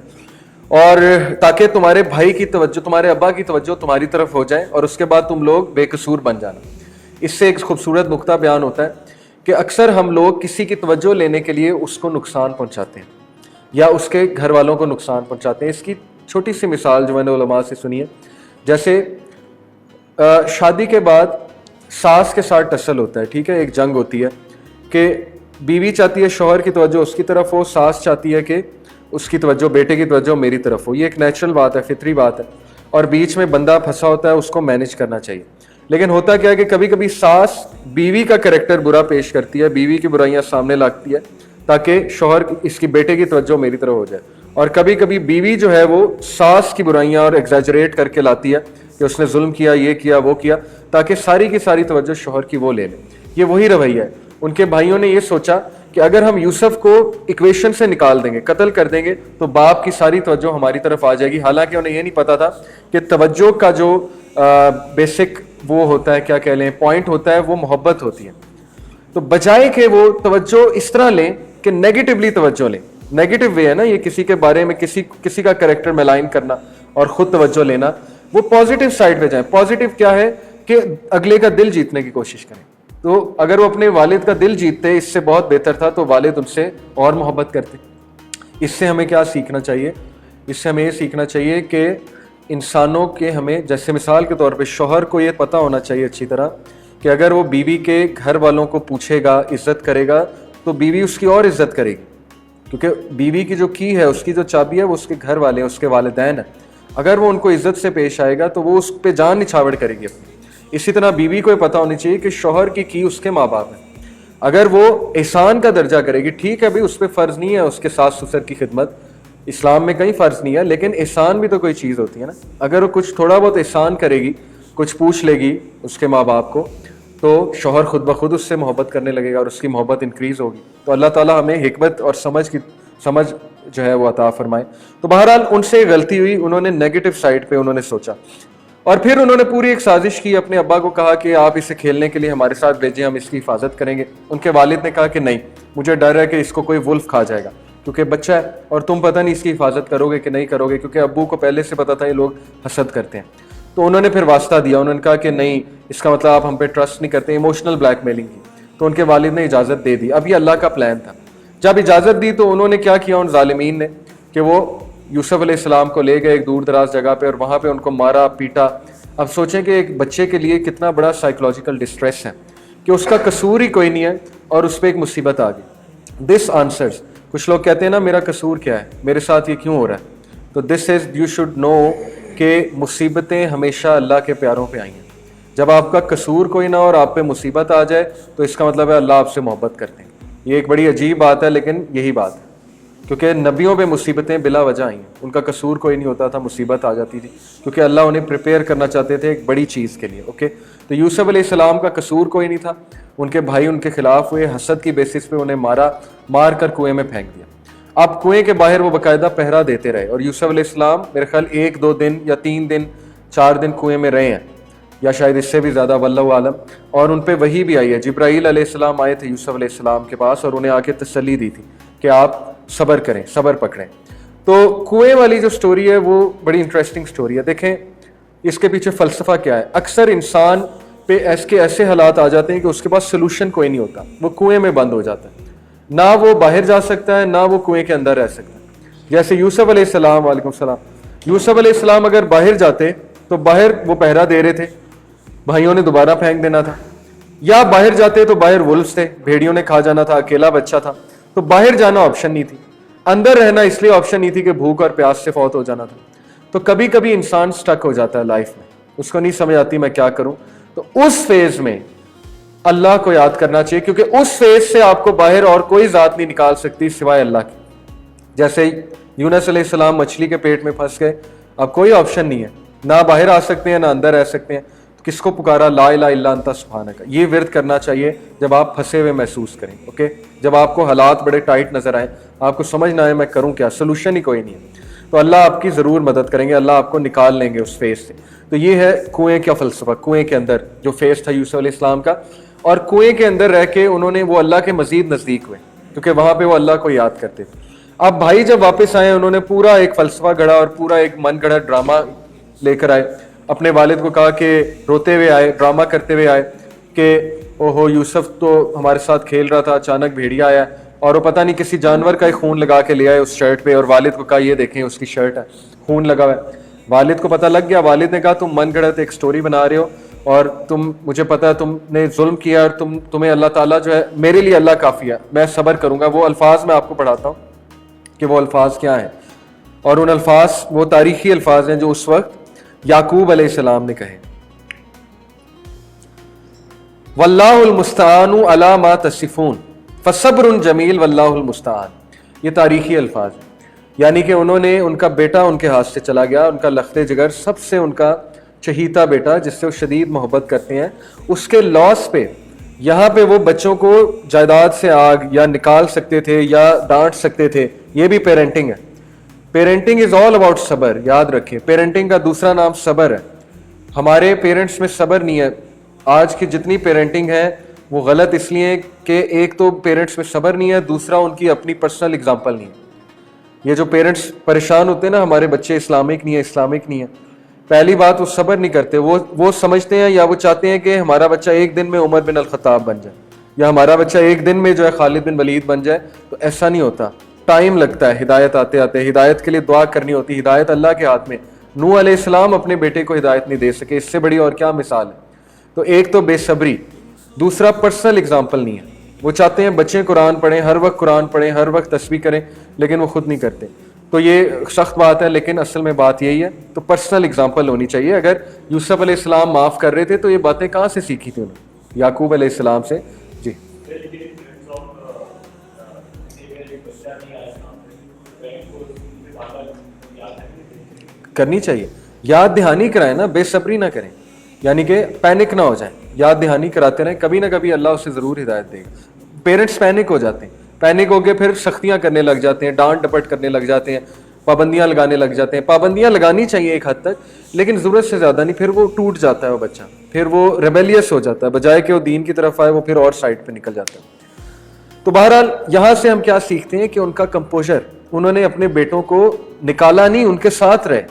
और ताकि तुम्हारे भाई की तवज्जो, तुम्हारे अब्बा की तवज्जो तुम्हारी तरफ हो जाए, और उसके बाद तुम लोग बेकसूर बन जाना। इससे एक खूबसूरत नुक्ता बयान होता है कि अक्सर हम लोग किसी की तवज्जो लेने के लिए उसको नुकसान पहुंचाते हैं या उसके घर वालों को नुकसान पहुंचाते हैं। इसकी छोटी सी मिसाल जो मैंने उलमा से सुनी है, जैसे शादी के बाद सास के साथ टसल होता है, ठीक है, एक जंग होती है कि बीवी चाहती है शौहर की तवज्जो उसकी तरफ हो, सास चाहती है कि उसकी तवज्जो, बेटे की तवज्जो मेरी तरफ हो। ये एक नेचुरल बात है, फितरी बात है, और बीच में बंदा फंसा होता है, उसको मैनेज करना चाहिए। लेकिन होता क्या है कि कभी कभी सास बीवी का कैरेक्टर बुरा पेश करती है, बीवी की बुराइयां सामने लाती है ताकि शौहर इसकी बेटे की तवज्जो मेरी तरफ हो जाए, और कभी कभी बीवी जो है वो सास की बुराइयां और एग्जैजरेट करके लाती है कि उसने जुल्म किया, ये किया, वो किया, ताकि सारी की सारी तवज्जो शौहर की वो ले ले। ये वही रवैया है। उनके भाइयों ने ये सोचा कि अगर हम यूसुफ को इक्वेशन से निकाल देंगे, कत्ल कर देंगे, तो बाप की सारी तवज्जो हमारी तरफ आ जाएगी। हालांकि उन्हें ये नहीं पता था कि तवज्जो का जो बेसिक वो होता है, क्या कह लें, पॉइंट होता है, वो मोहब्बत होती है। तो बजाय कि वो तवज्जो इस तरह लें कि नेगेटिवली तवज्जो लें, नेगेटिव वे है ना ये, किसी के बारे में किसी का कैरेक्टर मेलाइन करना और खुद तवज्जो लेना, वो पॉजिटिव साइड पे जाए। पॉजिटिव क्या है कि अगले का दिल जीतने की कोशिश करें। तो अगर वो अपने वालिद का दिल जीतते, इससे बहुत बेहतर था, तो वालिद उनसे और मोहब्बत करते। इससे हमें क्या सीखना चाहिए? इससे हमें ये सीखना चाहिए कि इंसानों के, हमें जैसे मिसाल के तौर पे शौहर को ये पता होना चाहिए अच्छी तरह कि अगर वो बीवी के घर वालों को पूछेगा, इज्जत करेगा, तो बीवी उसकी और इज्जत करेगी, क्योंकि बीवी की जो की है, उसकी जो चाबी है, वो उसके घर वाले हैं, उसके वालिदैन है। अगर वो उनको इज्जत से पेश आएगा तो वो उस पर जान निछावर करेगी अपनी। इसी तरह बीवी को पता होनी चाहिए कि शौहर की उसके माँ बाप है। अगर वो एहसान का दर्जा करेगी, ठीक है भाई, उस पर फ़र्ज़ नहीं है उसके सास ससुर की खिदमत, इस्लाम में कहीं फ़र्ज़ नहीं है, लेकिन एहसान भी तो कोई चीज़ होती है ना। अगर वो कुछ थोड़ा बहुत एहसान करेगी, कुछ पूछ लेगी उसके माँ बाप को, तो शौहर खुद ब खुद उससे मोहब्बत करने लगेगा और उसकी मोहब्बत इंक्रीज़ होगी। तो अल्लाह ताला हमें हिकमत और समझ जो है वो अता फरमाए। तो बहरहाल उनसे गलती हुई, उन्होंने नेगेटिव साइड पे उन्होंने सोचा, और फिर उन्होंने पूरी एक साजिश की। अपने अब्बा को कहा कि आप इसे खेलने के लिए हमारे साथ भेजें, हम इसकी हिफाजत करेंगे। उनके वालिद ने कहा कि नहीं, मुझे डर है कि इसको कोई वुल्फ खा जाएगा, क्योंकि बच्चा है और तुम पता नहीं इसकी हिफाजत करोगे कि नहीं करोगे, क्योंकि अब्बू को पहले से पता था ये लोग हसद करते हैं। तो उन्होंने फिर वास्ता दिया, उन्होंने कहा कि नहीं, इसका मतलब आप हम पे ट्रस्ट नहीं करते, इमोशनल ब्लैकमेलिंग की। तो उनके वालिद ने इजाज़त दे दी। अब ये अल्लाह का प्लान था। जब इजाज़त दी तो उन्होंने क्या किया उन जालिमीन ने कि वो यूसुफ अलैहिस्सलाम को ले गए एक दूर दराज जगह पे और वहाँ पे उनको मारा, पीटा। अब सोचें कि एक बच्चे के लिए कितना बड़ा साइकोलॉजिकल डिस्ट्रेस है कि उसका कसूर ही कोई नहीं है और उस पर एक मुसीबत आ गई। दिस आंसर्स, कुछ लोग कहते हैं ना मेरा कसूर क्या है, मेरे साथ ये क्यों हो रहा है, तो this is you should know कि मुसीबतें हमेशा अल्लाह के प्यारों पे आई हैं। जब आपका कसूर कोई ना और आप पे मुसीबत आ जाए तो इसका मतलब है अल्लाह आपसे मोहब्बत करते हैं। ये एक बड़ी अजीब बात है, लेकिन यही बात है, क्योंकि नबियों पे मुसीबतें बिला वजह आई हैं। उनका कसूर कोई नहीं होता था, मुसीबत आ जाती थी, क्योंकि अल्लाह उन्हें प्रिपेयर करना चाहते थे एक बड़ी चीज़ के लिए। ओके, तो यूसुफ अलैहिस्सलाम का कसूर कोई नहीं था। उनके भाई उनके खिलाफ हुए, हसद की बेसिस पे उन्हें मार कर कुएं में फेंक दिया। अब कुएं के बाहर वो बाकायदा पहरा देते रहे, और यूसुफ अलैहिस्सलाम मेरे ख्याल 1-2 दिन या 3 दिन 4 दिन कुएं में रहे हैं, या शायद इससे भी ज़्यादा, वल्लाहु आलम। और उन पे वही भी आई है, जिब्राईल अलैहिस्सलाम आए थे यूसुफ अलैहिस्सलाम के पास और उन्हें आके तसल्ली दी थी कि आप सब्र करें, सब्र पकड़ें। तो कुएं वाली जो स्टोरी है वो बड़ी इंटरेस्टिंग स्टोरी है। देखें इसके पीछे फ़लसफ़ा क्या है। अक्सर इंसान पे ऐसे हालात आ जाते हैं कि उसके पास सोल्यूशन कोई नहीं होता, वो कुएं में बंद हो जाता है, ना वो बाहर जा सकता है, ना वो कुएं के अंदर रह सकता है। जैसे यूसुफ अलैहिस्सलाम, वालेकुम सलाम, यूसुफ अलैहिस्सलाम अगर बाहर जाते तो बाहर वो पहरा दे रहे थे, भाइयों ने दोबारा फेंक देना था, या बाहर जाते तो बाहर वुल्फ्स थे, भेड़ियों ने खा जाना था, अकेला बच्चा था, तो बाहर जाना ऑप्शन नहीं थी। अंदर रहना इसलिए ऑप्शन नहीं थी कि भूख और प्यास से फौत हो जाना था। तो कभी कभी इंसान स्टक हो जाता है लाइफ में, उसको नहीं समझ आती मैं क्या करूं, तो उस फेज में अल्लाह को याद करना चाहिए, क्योंकि उस फेज से आपको बाहर और कोई जात नहीं निकाल सकती सिवाय अल्लाह की। जैसे यूनुस अलैहिस्सलाम मछली के पेट में फंस गए, अब कोई ऑप्शन नहीं है, ना बाहर आ सकते हैं ना अंदर रह सकते हैं, तो किसको पुकारा? ला इलाहा इल्ला अंता सुब्हानक। ये विर्द करना चाहिए जब आप फंसे हुए महसूस करें। ओके, जब आपको हालात बड़े टाइट नजर आए, आपको समझ ना आए मैं करूं क्या, सोल्यूशन ही कोई नहीं है, तो अल्लाह आपकी ज़रूर मदद करेंगे, अल्लाह आपको निकाल लेंगे उस फेज से। तो ये है कुएं का फ़लसफ़ा, कुएं के अंदर जो फेज था यूसुफ अलैहिस्सलाम का, और कुएं के अंदर रह के उन्होंने वो अल्लाह के मजीद नज़दीक हुए, क्योंकि वहाँ पे वो अल्लाह को याद करते थे। अब भाई जब वापस आए, उन्होंने पूरा एक फ़लसफ़ा गढ़ा और पूरा एक मन गढ़ा ड्रामा लेकर आए। अपने वालिद को कहा कि रोते हुए आए, ड्रामा करते हुए आए کہ اوہو یوسف تو ہمارے ساتھ کھیل رہا تھا, اچانک بھیڑیا آیا اور وہ پتہ نہیں کسی جانور کا ہی خون لگا کے لے آئے اس شرٹ پہ, اور والد کو کہا یہ دیکھیں اس کی شرٹ ہے, خون لگا ہوا ہے. والد کو پتہ لگ گیا, والد نے کہا تم من گھڑت ایک سٹوری بنا رہے ہو اور مجھے پتہ ہے تم نے ظلم کیا اور تمہیں اللہ تعالیٰ جو ہے, میرے لیے اللہ کافی ہے, میں صبر کروں گا. وہ الفاظ میں آپ کو پڑھاتا ہوں کہ وہ الفاظ کیا ہیں, اور ان الفاظ وہ تاریخی الفاظ ہیں جو اس وقت یعقوب علیہ السلام نے کہے. واللہ المستعان علی ما تصفون فصبر جمیل واللہ المستعان, یہ تاریخی الفاظ ہیں. یعنی کہ انہوں نے, ان کا بیٹا ان کے ہاتھ سے چلا گیا, ان کا لخت جگر, سب سے ان کا چہیتا بیٹا جس سے وہ شدید محبت کرتے ہیں, اس کے لاس پہ یہاں پہ وہ بچوں کو جائیداد سے آگ یا نکال سکتے تھے یا ڈانٹ سکتے تھے. یہ بھی پیرنٹنگ ہے. پیرنٹنگ از آل اباؤٹ صبر, یاد رکھیں. پیرنٹنگ کا دوسرا نام صبر ہے. ہمارے پیرنٹس میں صبر نہیں ہے. آج کی جتنی پیرنٹنگ ہے وہ غلط اس لیے کہ ایک تو پیرنٹس میں صبر نہیں ہے, دوسرا ان کی اپنی پرسنل اگزامپل نہیں ہے. یہ جو پیرنٹس پریشان ہوتے ہیں نا, ہمارے بچے اسلامک نہیں ہے, پہلی بات وہ صبر نہیں کرتے. وہ سمجھتے ہیں یا وہ چاہتے ہیں کہ ہمارا بچہ ایک دن میں عمر بن الخطاب بن جائے, یا ہمارا بچہ ایک دن میں جو ہے خالد بن ولید بن جائے. تو ایسا نہیں ہوتا, ٹائم لگتا ہے ہدایت آتے آتے. ہدایت کے لیے دعا کرنی ہوتی ہے, ہدایت اللہ کے ہاتھ میں. نوح علیہ السلام اپنے بیٹے کو ہدایت نہیں دے سکے, اس سے بڑی اور کیا مثال ہے. تو ایک تو بے صبری, دوسرا پرسنل اگزامپل نہیں ہے. وہ چاہتے ہیں بچے قرآن پڑھیں, ہر وقت قرآن پڑھیں, ہر وقت تسبیح کریں, لیکن وہ خود نہیں کرتے. تو یہ سخت بات ہے, لیکن اصل میں بات یہی ہے. تو پرسنل اگزامپل ہونی چاہیے. اگر یوسف علیہ السلام معاف کر رہے تھے تو یہ باتیں کہاں سے سیکھی تھی انہوں نے؟ یعقوب علیہ السلام سے. جی کرنی چاہیے, یاد دہانی کرائیں نا, بے صبری نہ کریں, یعنی کہ پینک نہ ہو جائیں, یاد دہانی کراتے رہیں. کبھی نہ کبھی اللہ اسے ضرور ہدایت دے گا. پیرنٹس پینک ہو جاتے ہیں, پینک ہو کے پھر سختیاں کرنے لگ جاتے ہیں, ڈانٹ ڈپٹ کرنے لگ جاتے ہیں, پابندیاں لگانے لگ جاتے ہیں. پابندیاں لگانی چاہیے ایک حد تک, لیکن ضرورت سے زیادہ نہیں. پھر وہ ٹوٹ جاتا ہے وہ بچہ, پھر وہ ریبیلیس ہو جاتا ہے, بجائے کہ وہ دین کی طرف آئے وہ پھر اور سائڈ پہ نکل جاتا ہے. تو بہرحال یہاں سے ہم کیا سیکھتے ہیں کہ ان کا کمپوزر, انہوں نے اپنے بیٹوں کو نکالا نہیں, ان کے ساتھ رہے.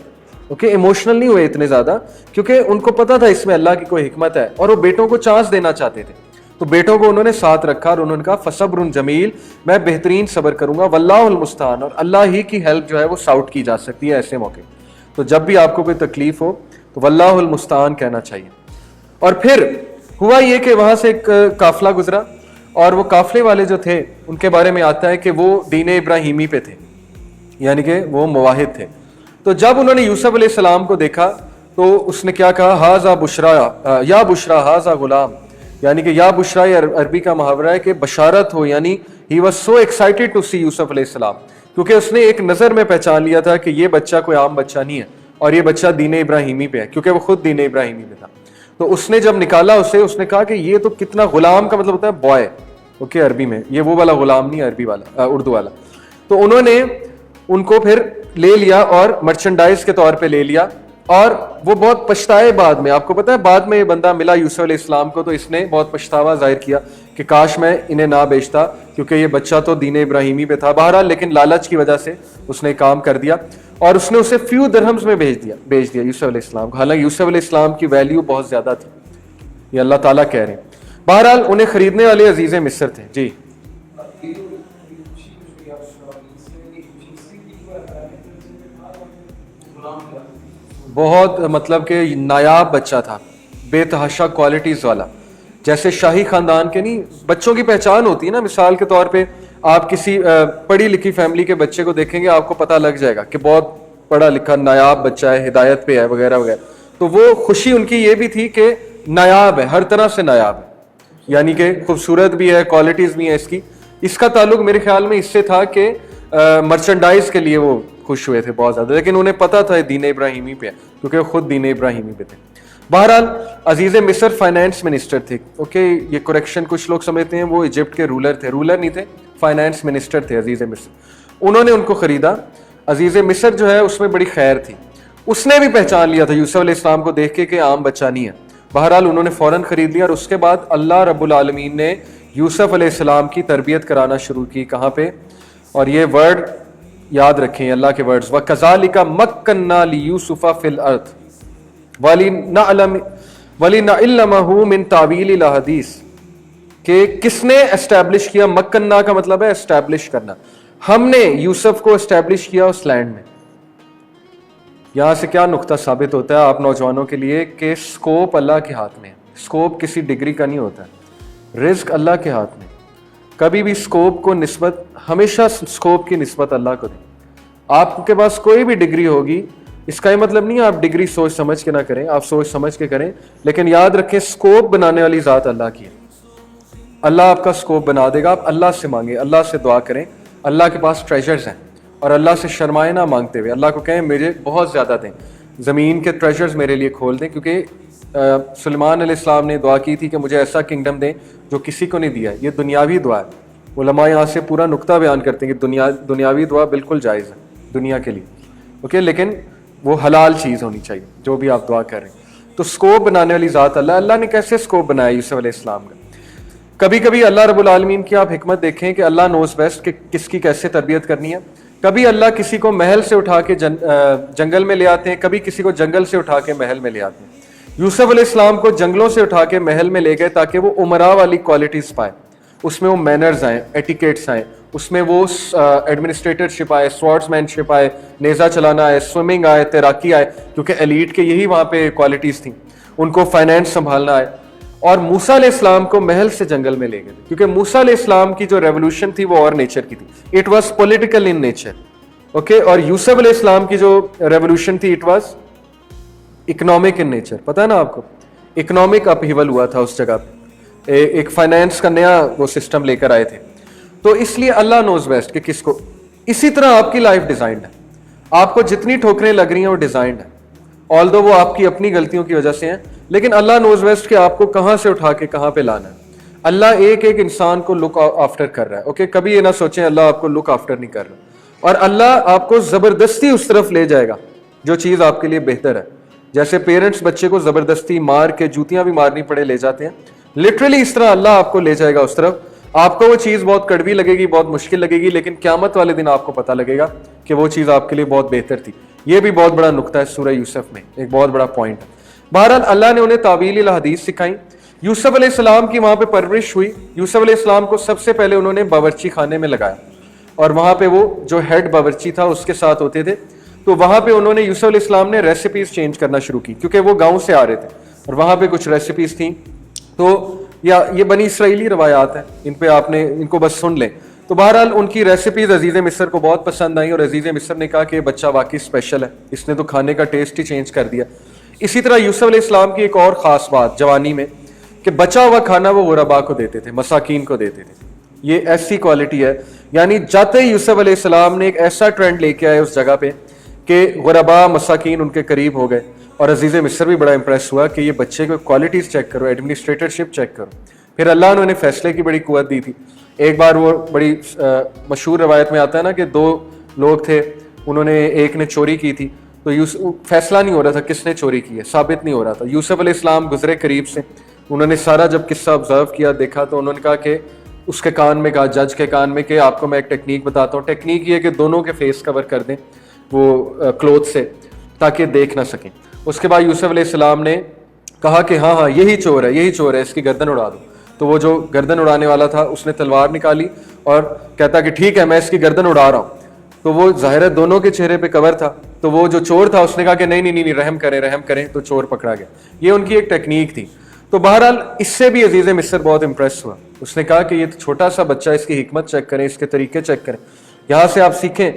اوکے, ایموشنل نہیں ہوئے اتنے زیادہ, کیونکہ ان کو پتا تھا اس میں اللہ کی کوئی حکمت ہے, اور وہ بیٹوں کو چانس دینا چاہتے تھے. تو بیٹوں کو انہوں نے ساتھ رکھا اور انہوں نے کہا فصبر جمیل, میں بہترین صبر کروں گا, واللہ المستعان, اور اللہ ہی کی ہیلپ جو ہے وہ ساؤٹ کی جا سکتی ہے ایسے موقع. تو جب بھی آپ کو کوئی تکلیف ہو تو واللہ المستعان کہنا چاہیے. اور پھر ہوا یہ کہ وہاں سے ایک قافلہ گزرا, اور وہ قافلے والے جو تھے ان کے بارے میں آتا ہے کہ وہ دین ابراہیمی پہ تھے, یعنی کہ وہ موحد تھے. تو جب انہوں نے یوسف علیہ السلام کو دیکھا تو اس نے کیا کہا, ہاذا بشرا یا بشرا ہاذا غلام, یعنی کہ یا بشرا یہ عربی کا محاورہ ہے کہ بشارت ہو. یعنی he was so excited to see یوسف علیہ السلام, کیونکہ اس نے ایک نظر میں پہچان لیا تھا کہ یہ بچہ کوئی عام بچہ نہیں ہے, اور یہ بچہ دین ابراہیمی پہ ہے, کیونکہ وہ خود دین ابراہیمی پہ تھا. تو اس نے جب نکالا اسے, اس نے کہا کہ یہ تو کتنا, غلام کا مطلب ہوتا ہے بوائے, اوکے, عربی میں. یہ وہ والا غلام نہیں, عربی والا, اردو والا. تو انہوں نے ان کو پھر لے لیا اور مرچنڈائز کے طور پہ لے لیا, اور وہ بہت پچھتائے بعد میں. آپ کو پتا ہے بعد میں یہ بندہ ملا یوسف علیہ السلام کو, تو اس نے بہت پچھتاوا ظاہر کیا کہ کاش میں انہیں نہ بیچتا, کیونکہ یہ بچہ تو دین ابراہیمی پہ تھا. بہرحال لیکن لالچ کی وجہ سے اس نے کام کر دیا, اور اس نے اسے فیو درہمز میں بیچ دیا یوسف علیہ السلام کو. حالانکہ یوسف علیہ السلام کی ویلیو بہت زیادہ تھی, یہ اللہ تعالیٰ کہہ رہے ہیں. بہرحال انہیں خریدنے والے عزیز مصر تھے. جی بہت مطلب کہ نایاب بچہ تھا, بے تحاشا کوالٹیز والا. جیسے شاہی خاندان کے نہیں بچوں کی پہچان ہوتی ہے نا, مثال کے طور پہ آپ کسی پڑھی لکھی فیملی کے بچے کو دیکھیں گے, آپ کو پتہ لگ جائے گا کہ بہت پڑھا لکھا نایاب بچہ ہے, ہدایت پہ ہے, وغیرہ وغیرہ. تو وہ خوشی ان کی یہ بھی تھی کہ نایاب ہے, ہر طرح سے نایاب ہے, یعنی کہ خوبصورت بھی ہے, کوالٹیز بھی ہیں اس کی. اس کا تعلق میرے خیال میں اس سے تھا کہ مرچنڈائز کے لیے وہ خوش ہوئے تھے بہت زیادہ, لیکن انہیں پتا تھا دین ابراہیمی پہ ہے, کیونکہ وہ خود دین ابراہیمی پہ تھے. بہرحال عزیز مصر فائنانس منسٹر تھے. اوکے, یہ کریکشن, کچھ لوگ سمجھتے ہیں وہ ایجپٹ کے رولر تھے, رولر نہیں تھے, فائنانس منسٹر تھے عزیز مصر. انہوں نے ان کو خریدا. عزیز مصر جو ہے اس میں بڑی خیر تھی, اس نے بھی پہچان لیا تھا یوسف علیہ السلام کو دیکھ کے کہ عام بچہ نہیں ہے. بہرحال انہوں نے فوراً خرید لیا, اور اس کے بعد اللہ رب العالمین نے یوسف علیہ السلام کی تربیت کرانا شروع کی. کہاں پہ؟ اور یہ ورڈ یاد رکھیں, اللہ کے ورڈز, وَكَذَلِكَ مَكَّنَّا لِيُوسُفَ فِي الْأَرْضِ وَلِنَعِلَّمَهُ مِن تَعْوِيلِ الْأَحَادِيثِ، کہ کس نے اسٹیبلش کیا؟ مکنہ کا مطلب ہے اسٹیبلش کرنا. ہم نے یوسف کو اسٹیبلش کیا اس لینڈ میں. یہاں سے کیا نقطہ ثابت ہوتا ہے آپ نوجوانوں کے لیے کہ سکوپ اللہ کے ہاتھ میں ہے. سکوپ کسی ڈگری کا نہیں ہوتا ہے، رزق اللہ کے ہاتھ میں. کبھی بھی سکوپ کو نسبت، ہمیشہ سکوپ کی نسبت اللہ کو دیں. آپ کے پاس کوئی بھی ڈگری ہوگی، اس کا یہ مطلب نہیں آپ ڈگری سوچ سمجھ کے نہ کریں، آپ سوچ سمجھ کے کریں، لیکن یاد رکھیں سکوپ بنانے والی ذات اللہ کی ہے. اللہ آپ کا سکوپ بنا دے گا. آپ اللہ سے مانگیں، اللہ سے دعا کریں. اللہ کے پاس ٹریجرز ہیں، اور اللہ سے شرمائے نہ مانگتے ہوئے اللہ کو کہیں مجھے بہت زیادہ دیں، زمین کے ٹریجرز میرے لیے کھول دیں. کیونکہ سلیمان علیہ السلام نے دعا کی تھی کہ مجھے ایسا کنگڈم دیں جو کسی کو نہیں دیا. یہ دنیاوی دعا ہے. علماء یہاں سے پورا نقطہ بیان کرتے ہیں کہ دنیاوی دعا بالکل جائز ہے دنیا کے لیے، اوکے، لیکن وہ حلال چیز ہونی چاہیے جو بھی آپ دعا کر رہے ہیں. تو سکوپ بنانے والی ذات اللہ نے کیسے سکوپ بنایا یوسف علیہ السلام کا؟ کبھی کبھی اللہ رب العالمین کی آپ حکمت دیکھیں کہ اللہ نوز بیسٹ کہ کس کی کیسے تربیت کرنی ہے. کبھی اللہ کسی کو محل سے اٹھا کے جنگل میں لے آتے ہیں، کبھی کسی کو جنگل سے اٹھا کے محل میں لے آتے ہیں. یوسف علیہ السلام کو جنگلوں سے اٹھا کے محل میں لے گئے تاکہ وہ عمرا والی کوالٹیز پائے. اس میں وہ مینرز آئیں، ایٹیکیٹس آئیں، اس میں وہ ایڈمنسٹریٹرشپ آئے، سوارڈز مین شپ آئے، نیزہ چلانا آئے، سوئمنگ آئے، تیراکی آئے، کیونکہ ایلیٹ کے یہی وہاں پہ کوالٹیز تھیں. ان کو فائنینس سنبھالنا آئے. اور موسیٰ علیہ السلام کو محل سے جنگل میں لے گئے تھے کیونکہ موسیٰ علیہ السلام کی جو ریولوشن تھی وہ اور نیچر کی تھی. It was political in nature, okay. اور یوسف علیہ السلام کی جو ریولوشن تھی it was economic in nature. پتہ ہے نا آپ کو، اکنامک اپہیول ہوا تھا اس جگہ پہ، ایک فائنینس کا نیا وہ سسٹم لے کر آئے تھے. تو اس لیے اللہ نوز بیسٹ کہ کس کو. اسی طرح آپ کی لائف ڈیزائنڈ ہے. آپ کو جتنی ٹھوکریں لگ رہی ہیں وہ ڈیزائنڈ ہے، آلدو وہ آپ کی اپنی غلطیوں کی وجہ سے ہیں، لیکن اللہ نوز بیسٹ کہ آپ کو کہاں سے اٹھا کے کہاں پہ لانا ہے. اللہ ایک ایک انسان کو لک آفٹر کر رہا ہے، اوکے. کبھی یہ نہ سوچیں اللہ آپ کو لک آفٹر نہیں کر رہا، اور اللہ آپ کو زبردستی اس طرف لے جائے گا جو چیز آپ کے لیے بہتر ہے. جیسے پیرنٹس بچے کو زبردستی مار کے جوتیاں بھی مارنی پڑے لے جاتے ہیں، لٹرلی اس طرح اللہ آپ کو لے جائے گا اس طرف. آپ کو وہ چیز بہت کڑوی لگے گی، بہت مشکل لگے گی، لیکن قیامت والے دن آپ کو پتہ لگے گا کہ وہ چیز آپ کے لیے بہت بہتر تھی. یہ بھی بہت بڑا نقطہ ہے سورہ یوسف میں، ایک بہت بڑا پوائنٹ ہے. بہرحال اللہ نے انہیں تعویل الحدیث سکھائیں. یوسف علیہ السلام کی وہاں پہ پرورش ہوئی. یوسف علیہ السلام کو سب سے پہلے انہوں نے باورچی خانے میں لگایا، اور وہاں پہ وہ جو ہیڈ باورچی تھا اس کے ساتھ ہوتے تھے. تو وہاں پہ انہوں نے یوسف علیہ السلام نے ریسیپیز چینج کرنا شروع کی کیونکہ وہ گاؤں سے آ رہے تھے اور وہاں پہ کچھ ریسیپیز تھیں. تو یہ بنی اسرائیلی روایات ہیں، ان پہ آپ نے ان کو بس سن لیں. تو بہرحال ان کی ریسیپیز عزیز مصر کو بہت پسند آئیں، اور عزیز مصر نے کہا کہ بچہ واقعی اسپیشل ہے، اس نے تو کھانے کا ٹیسٹ ہی چینج کر دیا. اسی طرح یوسف علیہ السلام کی ایک اور خاص بات جوانی میں کہ بچا ہوا کھانا وہ غربا کو دیتے تھے، مساکین کو دیتے تھے. یہ ایسی کوالٹی ہے، یعنی جاتے ہی یوسف علیہ السلام نے ایک ایسا ٹرینڈ لے کے آئے اس جگہ پہ کہ غربا مساکین ان کے قریب ہو گئے. اور عزیز مصر بھی بڑا امپریس ہوا کہ یہ بچے کو کوالٹیز چیک کرو، ایڈمنسٹریٹرشپ چیک کرو. پھر اللہ نے انہیں فیصلے کی بڑی قوت دی تھی. ایک بار وہ بڑی مشہور روایت میں آتا ہے نا کہ دو لوگ تھے، انہوں نے ایک نے چوری کی تھی، تو فیصلہ نہیں ہو رہا تھا کس نے چوری کی ہے، ثابت نہیں ہو رہا تھا. یوسف علیہ السلام گزرے قریب سے، انہوں نے سارا جب قصہ آبزرو کیا دیکھا تو انہوں نے کہا کہ اس کے کان میں کہا، جج کے کان میں، کہ آپ کو میں ایک ٹیکنیک بتاتا ہوں. ٹیکنیک یہ کہ دونوں کے فیس کور کر دیں وہ کلوتھ سے تاکہ دیکھ نہ سکیں. اس کے بعد یوسف علیہ السلام نے کہا کہ ہاں یہی چور ہے، یہی چور ہے، اس کی گردن اڑا دو. تو وہ جو گردن اڑانے والا تھا اس نے تلوار نکالی اور کہتا کہ ٹھیک ہے میں اس کی گردن اڑا رہا ہوں. تو وہ ظاہر ہے دونوں کے چہرے پہ کور تھا، تو وہ جو چور تھا اس نے کہا کہ نہیں رحم کریں، تو چور پکڑا گیا. یہ ان کی ایک ٹیکنیک تھی. تو بہرحال اس سے بھی عزیز مصر بہت امپریس ہوا. اس نے کہا کہ یہ چھوٹا سا بچہ، اس کی حکمت چیک کریں، اس کے طریقے چیک کریں. یہاں سے آپ سیکھیں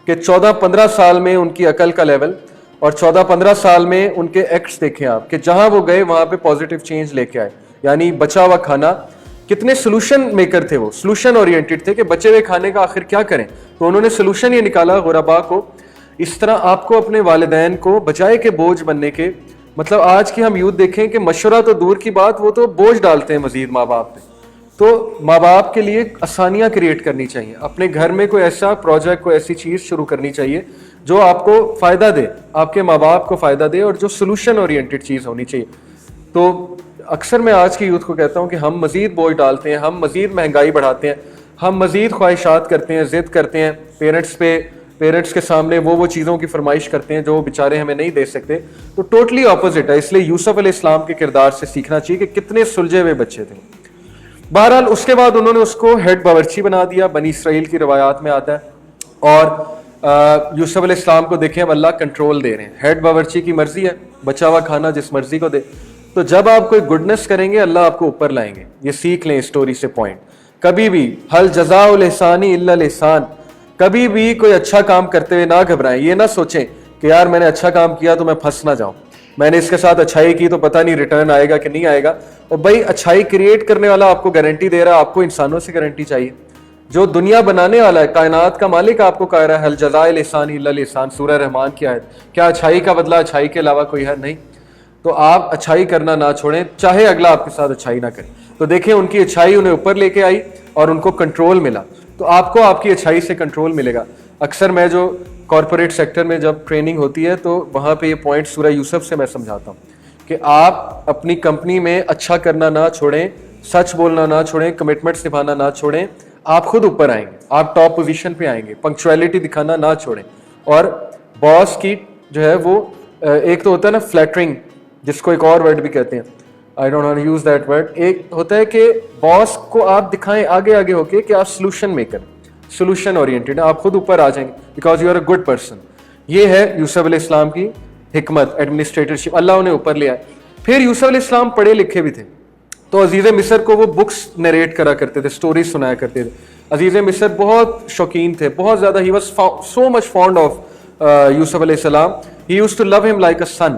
کہ 14-15 سال میں ان کی عقل کا لیول، اور 14-15 سال میں ان کے ایکٹس دیکھیں آپ کہ جہاں وہ گئے وہاں پہ پازیٹیو چینج لے کے آئے. یعنی بچا ہوا کھانا، کتنے سولوشن میکر تھے، وہ سولوشن اورینٹڈ تھے کہ بچے ہوئے کھانے کا آخر کیا کریں. تو انہوں نے سولوشن یہ نکالا غربا کو. اس طرح آپ کو اپنے والدین کو بجائے کہ بوجھ بننے کے، مطلب آج کی ہم یوتھ دیکھیں کہ مشورہ تو دور کی بات، وہ تو بوجھ ڈالتے ہیں مزید ماں باپ پہ. تو ماں باپ کے لیے آسانیاں کریٹ کرنی چاہیے. اپنے گھر میں کوئی ایسا پروجیکٹ، کوئی ایسی چیز شروع کرنی چاہیے جو آپ کو فائدہ دے، آپ کے ماں باپ کو فائدہ دے، اور جو سولوشن اورینٹڈ چیز ہونی چاہیے. تو اکثر میں آج کی یوتھ کو کہتا ہوں کہ ہم مزید بوجھ ڈالتے ہیں، ہم مزید مہنگائی بڑھاتے ہیں، ہم مزید خواہشات کرتے ہیں، ضد کرتے ہیں، پیرنٹس پہ پیرنٹس کے سامنے وہ چیزوں کی فرمائش کرتے ہیں جو وہ بیچارے ہمیں نہیں دے سکتے. تو ٹوٹلی اپوزٹ ہے. اس لیے یوسف علیہ السلام کے کردار سے سیکھنا چاہیے کہ کتنے سلجھے ہوئے بچے تھے. بہرحال اس کے بعد انہوں نے اس کو ہیڈ باورچی بنا دیا, بنی اسرائیل کی روایات میں آتا ہے. اور یوسف علیہ السلام کو دیکھیں اب اللہ کنٹرول دے رہے ہیں. ہیڈ باورچی کی مرضی ہے بچا ہوا کھانا جس مرضی کو دے. تو جب آپ کوئی گڈنس کریں گے اللہ آپ کو اوپر لائیں گے. یہ سیکھ لیں اسٹوری سے پوائنٹ. کبھی بھی حل جزاء الاحسان الا الاحسان, کبھی بھی کوئی اچھا کام کرتے ہوئے نہ گھبرائیں. یہ نہ سوچیں کہ یار میں نے اچھا کام کیا تو میں پھنس نہ جاؤں, میں نے اس کے ساتھ اچھائی کی تو پتہ نہیں ریٹرن آئے گا کہ نہیں آئے گا. اور بھائی اچھائی کریٹ کرنے والا آپ کو گارنٹی دے رہا ہے, آپ کو انسانوں سے گارنٹی چاہیے. جو دنیا بنانے والا ہے, کائنات کا مالک آپ کو کہہ رہا ہے حل جزاء الاحسان الا الاحسان, سورہ رحمان کی آیت. کیا اچھائی کا بدلہ اچھائی کے علاوہ کوئی ہے؟ نہیں. تو آپ اچھائی کرنا نہ چھوڑیں چاہے اگلا آپ کے ساتھ اچھائی نہ کرے. تو دیکھیں ان کی اچھائی انہیں اوپر لے کے آئی اور ان کو کنٹرول ملا. تو آپ کو آپ کی اچھائی سے کنٹرول ملے گا. اکثر میں جو کارپوریٹ سیکٹر میں جب ٹریننگ ہوتی ہے تو وہاں پہ یہ پوائنٹ سورہ یوسف سے میں سمجھاتا ہوں کہ آپ اپنی کمپنی میں اچھا کرنا نہ چھوڑیں, سچ بولنا نہ چھوڑیں, کمٹمنٹس نبھانا نہ چھوڑیں. آپ خود اوپر آئیں گے, آپ ٹاپ پوزیشن پہ آئیں گے. پنکچویلٹی دکھانا نہ چھوڑیں. اور باس کی جو ہے وہ ایک تو ہوتا ہے نا فلیٹرنگ, جس کو ایک اور ورڈ بھی کہتے ہیں, I don't want to use that word. ایک ہوتا ہے کہ باس کو آپ دکھائیں آگے آگے ہو کے کہ آپ سولوشن میکر, سولوشن اورینٹیڈ ہیں, آپ خود اوپر آ جائیں گے because you are a good person. یہ ہے یوسف علیہ السلام کی حکمت, ایڈمنسٹریٹرشپ. اللہ انہیں اوپر لے آئے. پھر یوسف علیہ السلام پڑھے لکھے بھی تھے تو عزیز مصر کو وہ بکس نریٹ کرا کرتے تھے, سٹوریز سنایا کرتے تھے. عزیز مصر بہت شوقین تھے, بہت زیادہ. He was so much fond of یوسف علیہ السلام. ہی یوزڈ ٹو لو ہم لائک اے سن.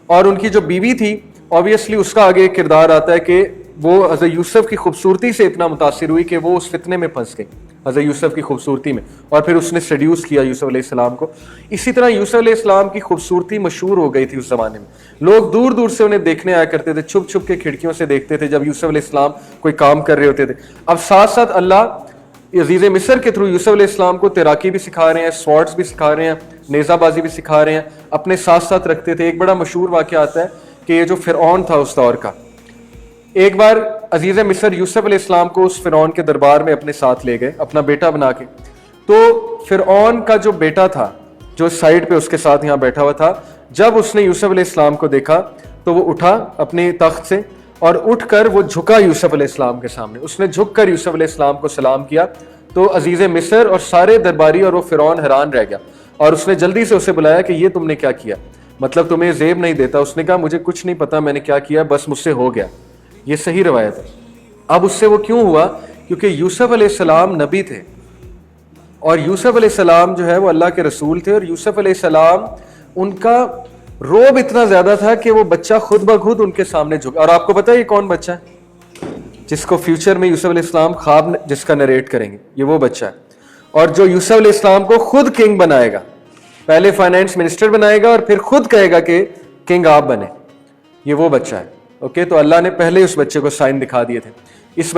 اور ان کی جو بیوی تھی obviously اس کا آگے ایک کردار آتا ہے کہ وہ حضرت یوسف کی خوبصورتی سے اتنا متاثر ہوئی کہ وہ اس فتنے میں پھنس گئی حضرت یوسف کی خوبصورتی میں, اور پھر اس نے سیڈیوس کیا یوسف علیہ السلام کو. اسی طرح یوسف علیہ السلام کی خوبصورتی مشہور ہو گئی تھی اس زمانے میں. لوگ دور دور سے انہیں دیکھنے آیا کرتے تھے, چھپ چھپ کے کھڑکیوں سے دیکھتے تھے جب یوسف علیہ السلام کوئی کام کر رہے ہوتے تھے. اب ساتھ ساتھ اللہ عزیز مصر کے تھرو یوسف علیہ السلام کو تیراکی بھی سکھا رہے ہیں, سوارڈز بھی سکھا رہے ہیں, نیزہ بازی بھی سکھا رہے ہیں, اپنے ساتھ ساتھ رکھتے تھے. ایک بڑا مشہور واقعہ آتا ہے کہ یہ جو فرعون تھا اس دور کا, ایک بار عزیز مصر یوسف علیہ السلام کو اس فرعون کے دربار میں اپنے ساتھ لے گئے اپنا بیٹا بنا کے. تو فرعون کا جو بیٹا تھا جو سائڈ پہ اس کے ساتھ یہاں بیٹھا ہوا تھا, جب اس نے یوسف علیہ السلام کو دیکھا تو وہ اٹھا اپنے تخت سے اور اٹھ کر وہ جھکا یوسف علیہ السلام کے سامنے. اس نے جھک کر یوسف علیہ السلام کو سلام کیا. تو عزیز مصر اور سارے درباری اور وہ فرعون حیران رہ گیا, اور اس نے جلدی سے اسے بلایا کہ یہ تم نے کیا کیا, مطلب تمہیں زیب نہیں دیتا. اس نے کہا مجھے کچھ نہیں پتا میں نے کیا کیا, بس مجھ سے ہو گیا. یہ صحیح روایت ہے. اب اس سے وہ کیوں ہوا؟ کیونکہ یوسف علیہ السلام نبی تھے, اور یوسف علیہ السلام جو ہے وہ اللہ کے رسول تھے, اور یوسف علیہ السلام ان کا روب اتنا زیادہ تھا کہ وہ بچہ خود بخود ان کے سامنے جھکا. اور آپ کو پتا ہے یہ کون بچہ ہے جس کو فیوچر میں یوسف علیہ السلام خواب جس کا نریٹ کریں گے؟ یہ وہ بچہ ہے, اور جو یوسف علیہ السلام کو خود کنگ بنائے گا. پہلے فائنانس منسٹر بنائے گا اور پھر خود کہے گا کہ کنگ آپ بنے. یہ وہ بچہ ہے. اوکے, تو اللہ نے پہلے اس بچے کو سائن دکھا دیے تھے. اس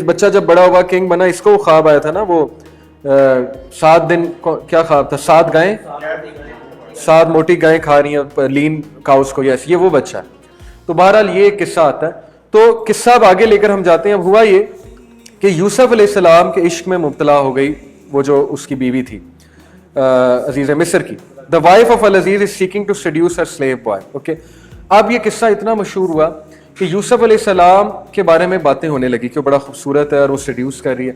بچہ جب بڑا ہوا کنگ بنا, اس کو خواب آیا تھا نا وہ 7 دن, کیا خواب تھا, 7 گائیں 7 موٹی گائیں کھا رہی ہیں لین کاؤس کو. یس, یہ وہ بچہ ہے. تو بہرحال یہ ایک قصہ آتا ہے. تو قصہ اب آگے لے کر ہم جاتے ہیں. اب ہوا یہ کہ یوسف علیہ السلام کے عشق میں مبتلا ہو گئی وہ جو اس کی بیوی تھی عزیز مصر کی. The wife of Al-Aziz is seeking to seduce her slave boy. Okay. اب یہ قصہ اتنا مشہور ہوا کہ یوسف علیہ السلام کے بارے میں باتیں ہونے لگی کہ وہ بڑا خوبصورت ہے اور وہ سیڈیوس کر رہی ہے.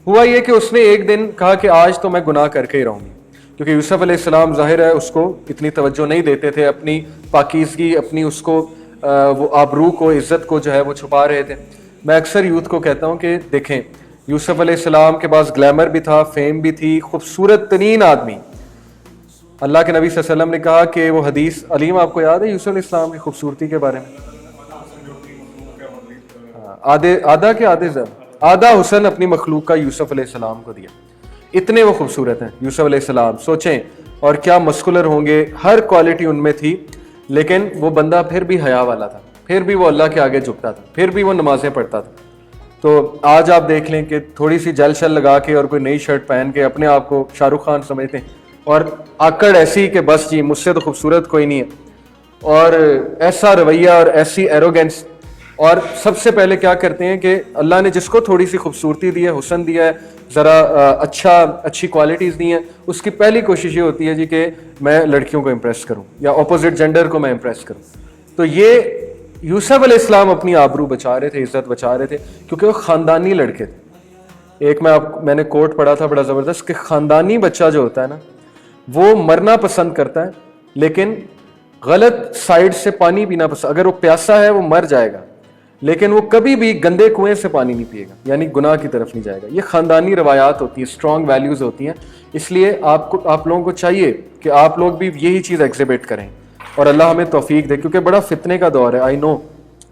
ہوا یہ کہ اس نے ایک دن کہا کہ آج تو میں گناہ کر کے ہی رہوں گی, کیونکہ یوسف علیہ السلام ظاہر ہے اس کو اتنی توجہ نہیں دیتے تھے, اپنی پاکیزگی, اپنی اس کو وہ آبرو کو, عزت کو جو ہے وہ چھپا رہے تھے. میں اکثر یوتھ کو کہتا ہوں کہ دیکھیں یوسف علیہ السلام کے پاس گلیمر بھی تھا, فیم بھی تھی, خوبصورت ترین آدمی. اللہ کے نبی صلی اللہ علیہ وسلم نے کہا کہ وہ حدیث علیم آپ کو یاد ہے یوسف علیہ السلام کی خوبصورتی کے بارے میں؟ آدھا حسن اپنی مخلوق کا یوسف علیہ السلام کو دیا. اتنے وہ خوبصورت ہیں یوسف علیہ السلام, سوچیں. اور کیا مسکولر ہوں گے, ہر کوالٹی ان میں تھی. لیکن وہ بندہ پھر بھی حیا والا تھا, پھر بھی وہ اللہ کے آگے جھکتا تھا, پھر بھی وہ نمازیں پڑھتا تھا. تو آج آپ دیکھ لیں کہ تھوڑی سی جل شل لگا کے اور کوئی نئی شرٹ پہن کے اپنے آپ کو شاہ رخ خان سمجھتے ہیں, اور آکڑ ایسی کہ بس جی مجھ سے تو خوبصورت کوئی نہیں ہے, اور ایسا رویہ اور ایسی ایروگینس, اور سب سے پہلے کیا کرتے ہیں کہ اللہ نے جس کو تھوڑی سی خوبصورتی دی ہے, حسن دیا ہے, ذرا اچھی کوالٹیز دی ہیں, اس کی پہلی کوشش یہ ہوتی ہے جی کہ میں لڑکیوں کو امپریس کروں یا اپوزٹ جینڈر کو میں امپریس کروں. تو یہ یوسف علیہ السلام اپنی آبرو بچا رہے تھے, عزت بچا رہے تھے, کیونکہ وہ خاندانی لڑکے تھے. ایک میں نے کوٹ پڑھا تھا بڑا زبردست کہ خاندانی بچہ جو ہوتا ہے نا وہ مرنا پسند کرتا ہے لیکن غلط سائڈ سے پانی پینا پسند. اگر وہ پیاسا ہے وہ مر جائے گا لیکن وہ کبھی بھی گندے کنویں سے پانی نہیں پیے گا, یعنی گناہ کی طرف نہیں جائے گا. یہ خاندانی روایات ہوتی ہیں, اسٹرانگ ویلیوز ہوتی ہیں. اس لیے آپ لوگوں کو چاہیے کہ آپ لوگ بھی یہی چیز ایگزیبٹ کریں اور اللہ ہمیں توفیق دے, کیونکہ بڑا فتنے کا دور ہے. آئی نو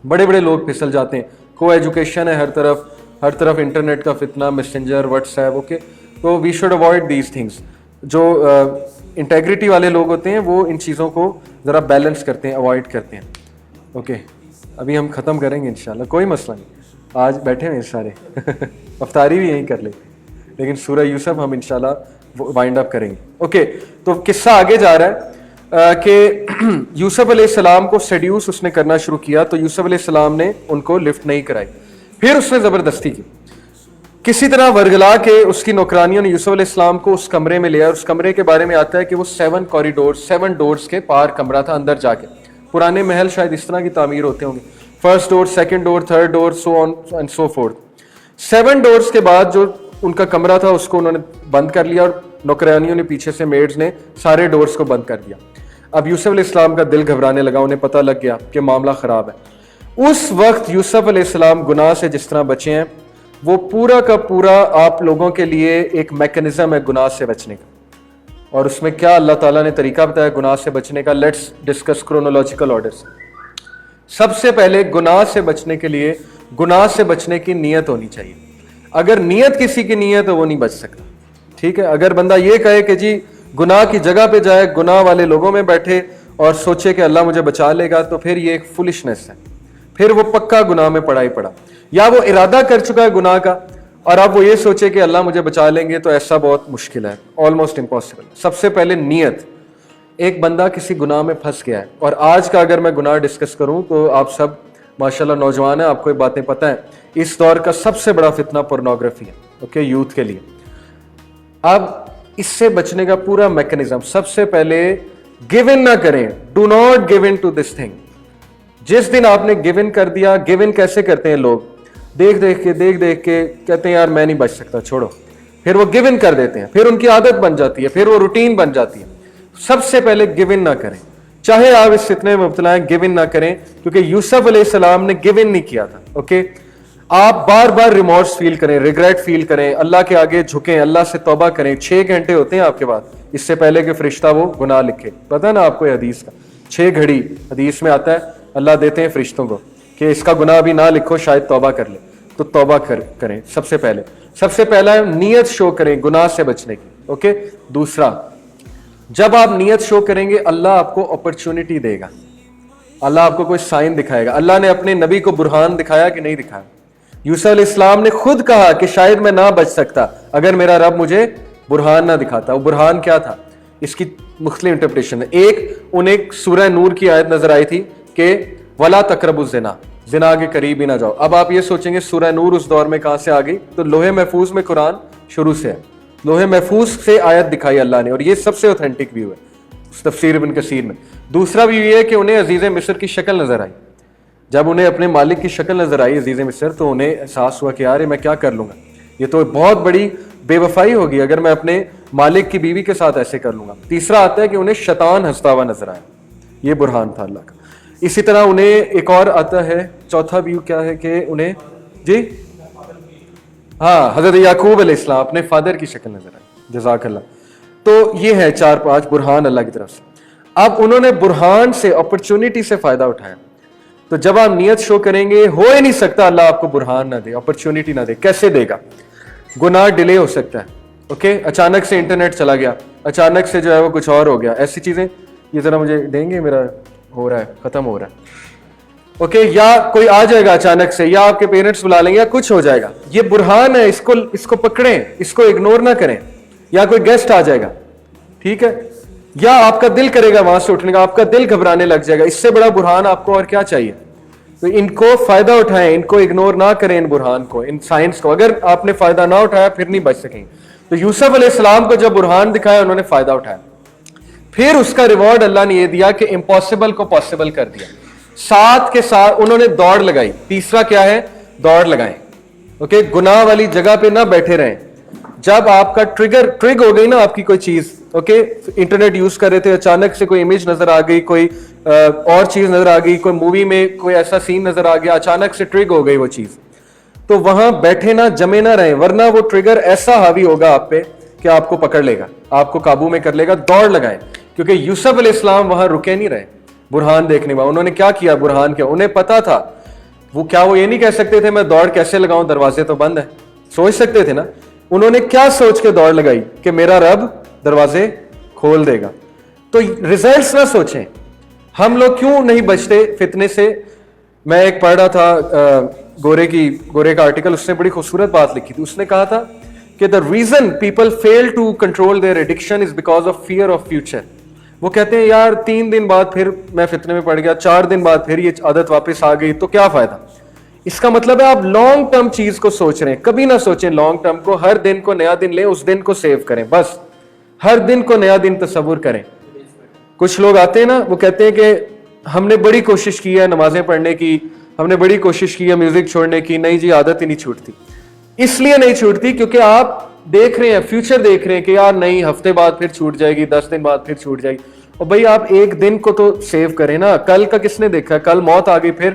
بڑے لوگ پھسل جاتے ہیں, کو ایجوکیشن ہے ہر طرف انٹرنیٹ کا فتنہ, میسنجر, واٹس ایپ, اوکے. تو we should avoid these things. جو انٹیگریٹی والے لوگ ہوتے ہیں وہ ان چیزوں کو ذرا بیلنس کرتے ہیں, اوائڈ کرتے ہیں. اوکے ابھی ہم ختم کریں گے انشاءاللہ, کوئی مسئلہ نہیں. آج بیٹھے ہوئے سارے افطاری بھی یہیں کر لیں, لیکن سورہ یوسف ہم انشاءاللہ وائنڈ اپ کریں گے. اوکے تو قصہ آگے جا رہا ہے کہ یوسف علیہ السلام کو سیڈیوس اس نے کرنا شروع کیا. تو یوسف علیہ السلام نے ان کو لفٹ نہیں کرائی, پھر اس نے زبردستی کی. کسی طرح ورگلا کے اس کی نوکرانیوں نے یوسف علیہ السلام کو اس کمرے میں لیا. اور اس کمرے کے بارے میں آتا ہے کہ وہ 7 کوریڈور 7 ڈورز کے پار کمرہ تھا اندر جا کے. پرانے محل شاید اس طرح کی تعمیر ہوتے ہوں گے, first door, second door, third door, so on and so forth. 7 doors کے بعد جو ان کا کمرہ تھا اس کو انہوں نے بند کر لیا, اور نوکرانیوں نے پیچھے سے میڈز نے سارے ڈورز کو بند کر دیا. اب یوسف علیہ السلام کا دل گھبرانے لگا, انہیں پتہ لگ گیا کہ معاملہ خراب ہے. اس وقت یوسف علیہ السلام گناہ سے جس طرح بچے ہیں وہ پورا کا پورا آپ لوگوں کے لیے ایک میکنزم ہے گناہ سے بچنے کا. اور اس میں کیا اللہ تعالیٰ نے طریقہ بتایا گناہ سے بچنے کا. لیٹس ڈسکس کرونولوجیکل آرڈر سے. سب سے پہلے گناہ سے بچنے کے لیے گناہ سے بچنے کی نیت ہونی چاہیے. اگر نیت کسی کی نہیں ہے تو وہ نہیں بچ سکتا. ٹھیک ہے, اگر بندہ یہ کہے کہ جی گناہ کی جگہ پہ جائے, گناہ والے لوگوں میں بیٹھے اور سوچے کہ اللہ مجھے بچا لے گا, تو پھر یہ ایک فولشنس ہے, پھر وہ پکا گناہ میں پڑا ہی پڑا. یا وہ ارادہ کر چکا ہے گناہ کا اور اب وہ یہ سوچے کہ اللہ مجھے بچا لیں گے, تو ایسا بہت مشکل ہے, آلموسٹ امپاسبل. سب سے پہلے نیت. ایک بندہ کسی گناہ میں پھنس گیا ہے, اور آج کا اگر میں گناہ ڈسکس کروں تو آپ سب ماشاءاللہ نوجوان ہیں, آپ کو یہ باتیں پتہ ہیں, اس دور کا سب سے بڑا فتنہ پورنوگرافی ہے. اوکے, یوتھ کے لیے. اب اس سے بچنے کا پورا میکنزم, سب سے پہلے گیو ان نہ کریں. Do not give in to this thing. جس دن آپ نے گیو ان کر دیا, گیو ان کیسے کرتے ہیں لوگ, دیکھ دیکھ کے کہتے ہیں یار میں نہیں بچ سکتا, چھوڑو. پھر وہ گیو ان کر دیتے ہیں, پھر ان کی عادت بن جاتی ہے, پھر وہ روٹین بن جاتی ہے. سب سے پہلے گیو ان نہ کریں, چاہے آپ اس فتنے میں مبتلا ہیں, گیو ان نہ کریں, کیونکہ یوسف علیہ السلام نے گیو ان نہیں کیا تھا. اوکے, آپ بار بار ریمورس فیل کریں, ریگریٹ فیل کریں, اللہ کے آگے جھکیں, اللہ سے توبہ کریں. 6 گھنٹے ہوتے ہیں آپ کے پاس اس سے پہلے کہ فرشتہ وہ گناہ لکھے. پتہ ہے نا آپ کو یہ حدیث کا, 6 گھڑی حدیث میں آتا ہے, اللہ دیتے ہیں فرشتوں کو کہ اس کا گناہ بھی نہ لکھو, شاید توبہ کر لے. تو توبہ کریں. سب سے پہلا نیت شو کریں گناہ سے بچنے کی. اوکے, دوسرا, جب آپ نیت شو کریں گے اللہ آپ کو اپرچونٹی دے گا, اللہ آپ کو کوئی سائن دکھائے گا. اللہ نے اپنے نبی کو برہان دکھایا کہ نہیں دکھایا؟ یوسف علیہ السلام نے خود کہا کہ شاید میں نہ بچ سکتا اگر میرا رب مجھے برہان نہ دکھاتا. وہ برہان کیا تھا؟ اس کی مختلف انٹرپریٹیشن ہے. ایک انہیں سورہ نور کی آیت نظر آئی تھی کہ ولا تقربوا الزنا, زنا کے قریب ہی نہ جاؤ. اب آپ یہ سوچیں گے سورہ نور اس دور میں کہاں سے آ گئی؟ تو لوح محفوظ میں قرآن شروع سے ہے, لوح محفوظ سے آیت دکھائی اللہ نے, اور یہ سب سے اوتھینٹک ویو ہے تفسیر ابن کثیر میں. دوسرا ویو یہ ہے کہ انہیں عزیز مصر کی شکل نظر آئی. جب انہیں اپنے مالک کی شکل نظر آئی عزیز مصر, تو انہیں احساس ہوا کہ یار میں کیا کر لوں گا, یہ تو بہت بڑی بے وفائی ہوگی اگر میں اپنے مالک کی بیوی کے ساتھ ایسے کر لوں گا. تیسرا آتا ہے کہ انہیں شیطان ہنستا ہوا نظر آیا, یہ برہان تھا اللہ کا. اسی طرح انہیں ایک اور آتا ہے, چوتھا ویو کیا ہے کہ انہیں جی ہاں حضرت یعقوب علیہ السلام اپنے فادر کی شکل نظر آئی. جزاک اللہ. تو یہ ہے 4-5 برہان اللہ کی طرف سے. اب انہوں نے برہان سے, اپرچونٹی سے فائدہ اٹھایا. تو جب آپ نیت شو کریں گے, ہو ہی نہیں سکتا اللہ آپ کو برہان نہ دے, اپرچونٹی نہ دے. کیسے دے گا؟ گناہ ڈیلے ہو سکتا ہے. اوکے, اچانک سے انٹرنیٹ چلا گیا, اچانک سے جو ہے وہ کچھ اور ہو گیا, ایسی چیزیں. یہ ذرا مجھے دیں گے, میرا ہو رہا ہے, ختم ہو رہا ہے. اوکے, یا کوئی آ جائے گا اچانک سے, یا آپ کے پیرنٹس بلا لیں گے, یا کچھ ہو جائے گا. یہ برہان ہے, اس کو پکڑیں, اس کو اگنور نہ کریں. یا کوئی گیسٹ آ جائے گا, ٹھیک ہے, یا آپ کا دل کرے گا وہاں سے اٹھنے کا, آپ کا دل گھبرانے لگ جائے گا. اس سے بڑا برہان آپ کو اور کیا چاہیے؟ تو ان کو فائدہ اٹھائیں, ان کو اگنور نہ کریں, ان برہان کو, ان سائنس کو. اگر آپ نے فائدہ نہ اٹھایا پھر نہیں بچ سکیں. تو یوسف علیہ السلام کو جب برہان دکھایا انہوں نے فائدہ اٹھایا, پھر اس کا ریوارڈ اللہ نے یہ دیا کہ امپاسبل کو پاسبل کر دیا. ساتھ کے ساتھ انہوں نے دوڑ لگائی. تیسرا کیا ہے؟ دوڑ لگائیں. اوکے, گناہ والی جگہ پہ نہ بیٹھے رہیں. جب آپ کا ٹرگ ہو گئی نا آپ کی کوئی چیز, اوکے, انٹرنیٹ یوز کر رہے تھے, اچانک سے کوئی امیج نظر آ گئی, کوئی اور چیز نظر آ گئی, کوئی مووی میں کوئی ایسا سین نظر آ گیا, اچانک سے ٹرگ ہو گئی وہ چیز, تو وہاں بیٹھے نہ, جمے نہ رہیں, ورنہ وہ ٹریگر ایسا حاوی ہوگا آپ پہ کہ آپ کو پکڑ لے گا, آپ کو قابو میں کر لے گا. دوڑ لگائیں. کیونکہ یوسف علیہ السلام وہاں رکے نہیں رہے برہان دیکھنے میں. انہوں نے کیا کیا برہان کیا, انہیں پتا تھا. وہ یہ نہیں کہہ سکتے تھے میں دوڑ کیسے لگاؤں, دروازے تو بند ہیں, سوچ سکتے تھے نا. انہوں نے کیا سوچ کے دوڑ لگائی کہ میرا رب دروازے کھول دے گا. تو ریزلٹس نہ سوچیں. ہم لوگ کیوں نہیں بچتے فتنے سے؟ میں ایک پڑھ رہا تھا گورے کا آرٹیکل, اس نے بڑی خوبصورت بات لکھی تھی. اس نے کہا تھا کہ the reason people fail to control their addiction is because of fear of future. وہ کہتے ہیں یار 3 دن بعد پھر میں فتنے میں پڑ گیا, 4 دن بعد پھر یہ عادت واپس آ گئی, تو کیا فائدہ. اس کا مطلب ہے آپ لانگ ٹرم چیز کو سوچ رہے ہیں. کبھی نہ سوچیں لانگ ٹرم کو. ہر دن کو نیا دن لیں, اس دن کو سیو کریں, بس ہر دن کو نیا دن تصور کریں. کچھ لوگ آتے ہیں نا, وہ کہتے ہیں کہ ہم نے بڑی کوشش کی ہے نمازیں پڑھنے کی, ہم نے بڑی کوشش کی ہے میوزک چھوڑنے کی, نہیں جی عادت ہی نہیں چھوٹتی. اس لیے نہیں چھوٹتی کیونکہ آپ دیکھ رہے ہیں, فیوچر دیکھ رہے ہیں کہ یار نہیں ہفتے بعد پھر چھوٹ جائے گی, 10 دن بعد پھر چھوٹ جائے گی. اور بھائی آپ ایک دن کو تو سیو کریں نا. کل کا کس نے دیکھا, کل موت آ گئی, پھر